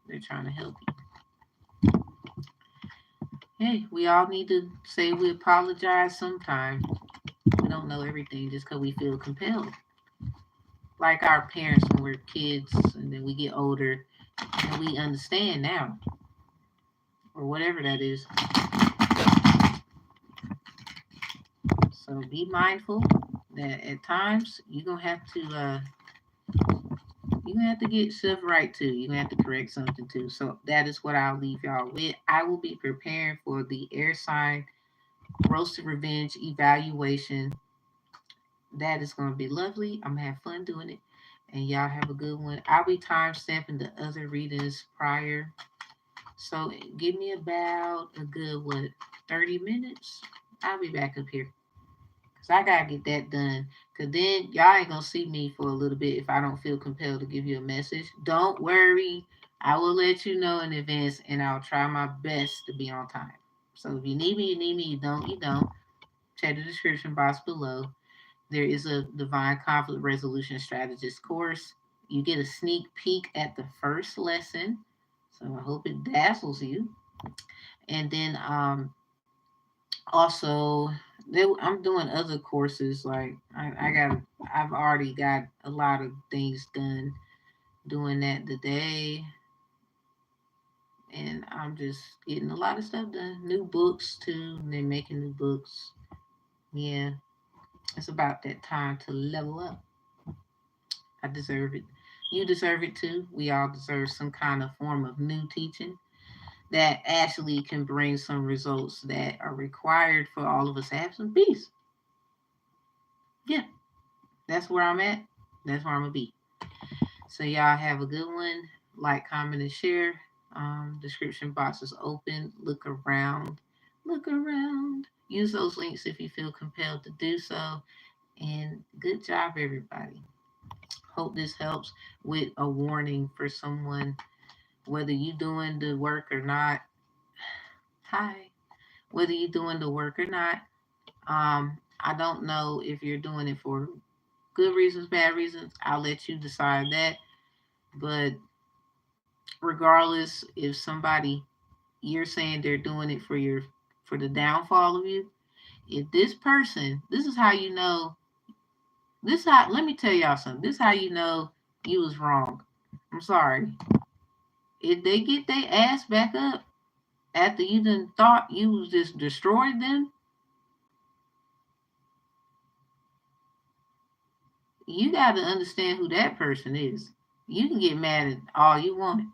They're trying to help you. Hey, we all need to say we apologize sometime. We don't know everything just because we feel compelled. Like our parents when we're kids and then we get older and we understand now, or whatever that is. So be mindful that at times you're gonna have to get stuff right too. You're gonna have to correct something too. So that is what I'll leave y'all with. I will be preparing for the air sign roasted revenge evaluation. That is gonna be lovely. I'm gonna have fun doing it. And y'all have a good one. I'll be time stamping the other readings prior. So give me about a good 30 minutes. I'll be back up here. Cause I gotta get that done. Cause then y'all ain't gonna see me for a little bit if I don't feel compelled to give you a message. Don't worry. I will let you know in advance and I'll try my best to be on time. So if you need me, you need me. You don't, you don't. Check the description box below. There is a Divine Conflict Resolution Strategist course. You get a sneak peek at the first lesson. So I hope it dazzles you. And then also I'm doing other courses. Like I've already got a lot of things done doing that today. And I'm just getting a lot of stuff done. New books too. And they're making new books. Yeah. It's about that time to level up. I deserve it. You deserve it too. We all deserve some kind of form of new teaching that actually can bring some results that are required for all of us to have some peace. Yeah, that's where I'm at. That's where I'm gonna be. So y'all have a good one. Like, comment, and share. Description box is open. Look around. Look around. Use those links if you feel compelled to do so. And good job, everybody. Hope this helps with a warning for someone, whether you doing the work or not. Hi. Whether you doing the work or not. I don't know if you're doing it for good reasons, bad reasons. I'll let you decide that. But regardless, if somebody you're saying they're doing it for the downfall of you, if this person, this is how you know. This how let me tell y'all something. This how you know you was wrong. I'm sorry. If they get their ass back up, after you done thought you just destroyed them, you got to understand who that person is. You can get mad at all you want.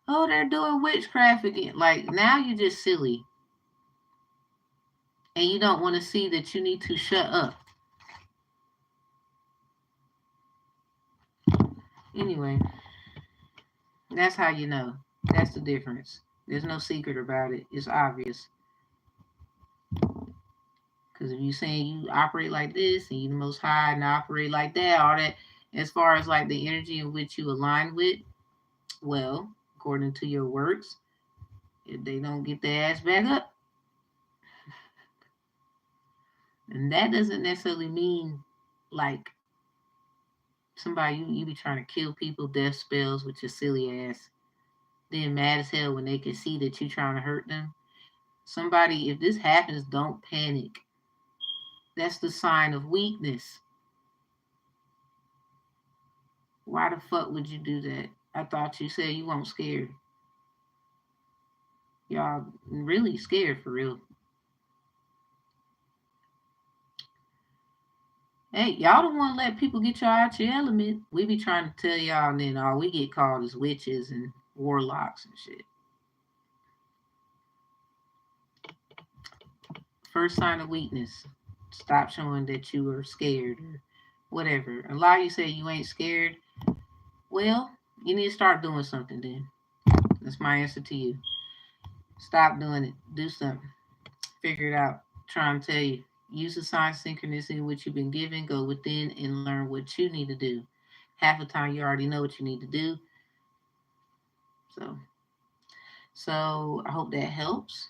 Oh, they're doing witchcraft again. Like, now you're just silly. And you don't want to see that you need to shut up. Anyway, that's how you know. That's the difference. There's no secret about it. It's obvious. Because if you saying you operate like this and you the most high and operate like that, all that, as far as like the energy in which you align with, well, according to your works, if they don't get their ass back up, and that doesn't necessarily mean like somebody you be trying to kill people, death spells with your silly ass, then mad as hell when they can see that you trying to hurt them. Somebody, if this happens, don't panic. That's the sign of weakness. Why the fuck would you do that? I thought you said you weren't scared. Y'all really scared for real. Hey, y'all don't want to let people get y'all out your element. We be trying to tell y'all, and then all we get called is witches and warlocks and shit. First sign of weakness. Stop showing that you are scared or whatever. A lot of you say you ain't scared. Well, you need to start doing something then. That's my answer to you. Stop doing it. Do something. Figure it out. Trying to tell you. Use the sign synchronicity which you've been given. Go within and learn what you need to do. Half the time you already know what you need to do. So I hope that helps.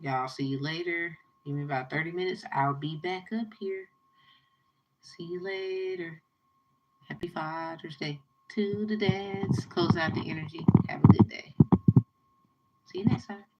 Y'all see you later. Give me about 30 minutes. I'll be back up here. See you later. Happy Father's Day to the dads. Close out the energy. Have a good day. See you next time.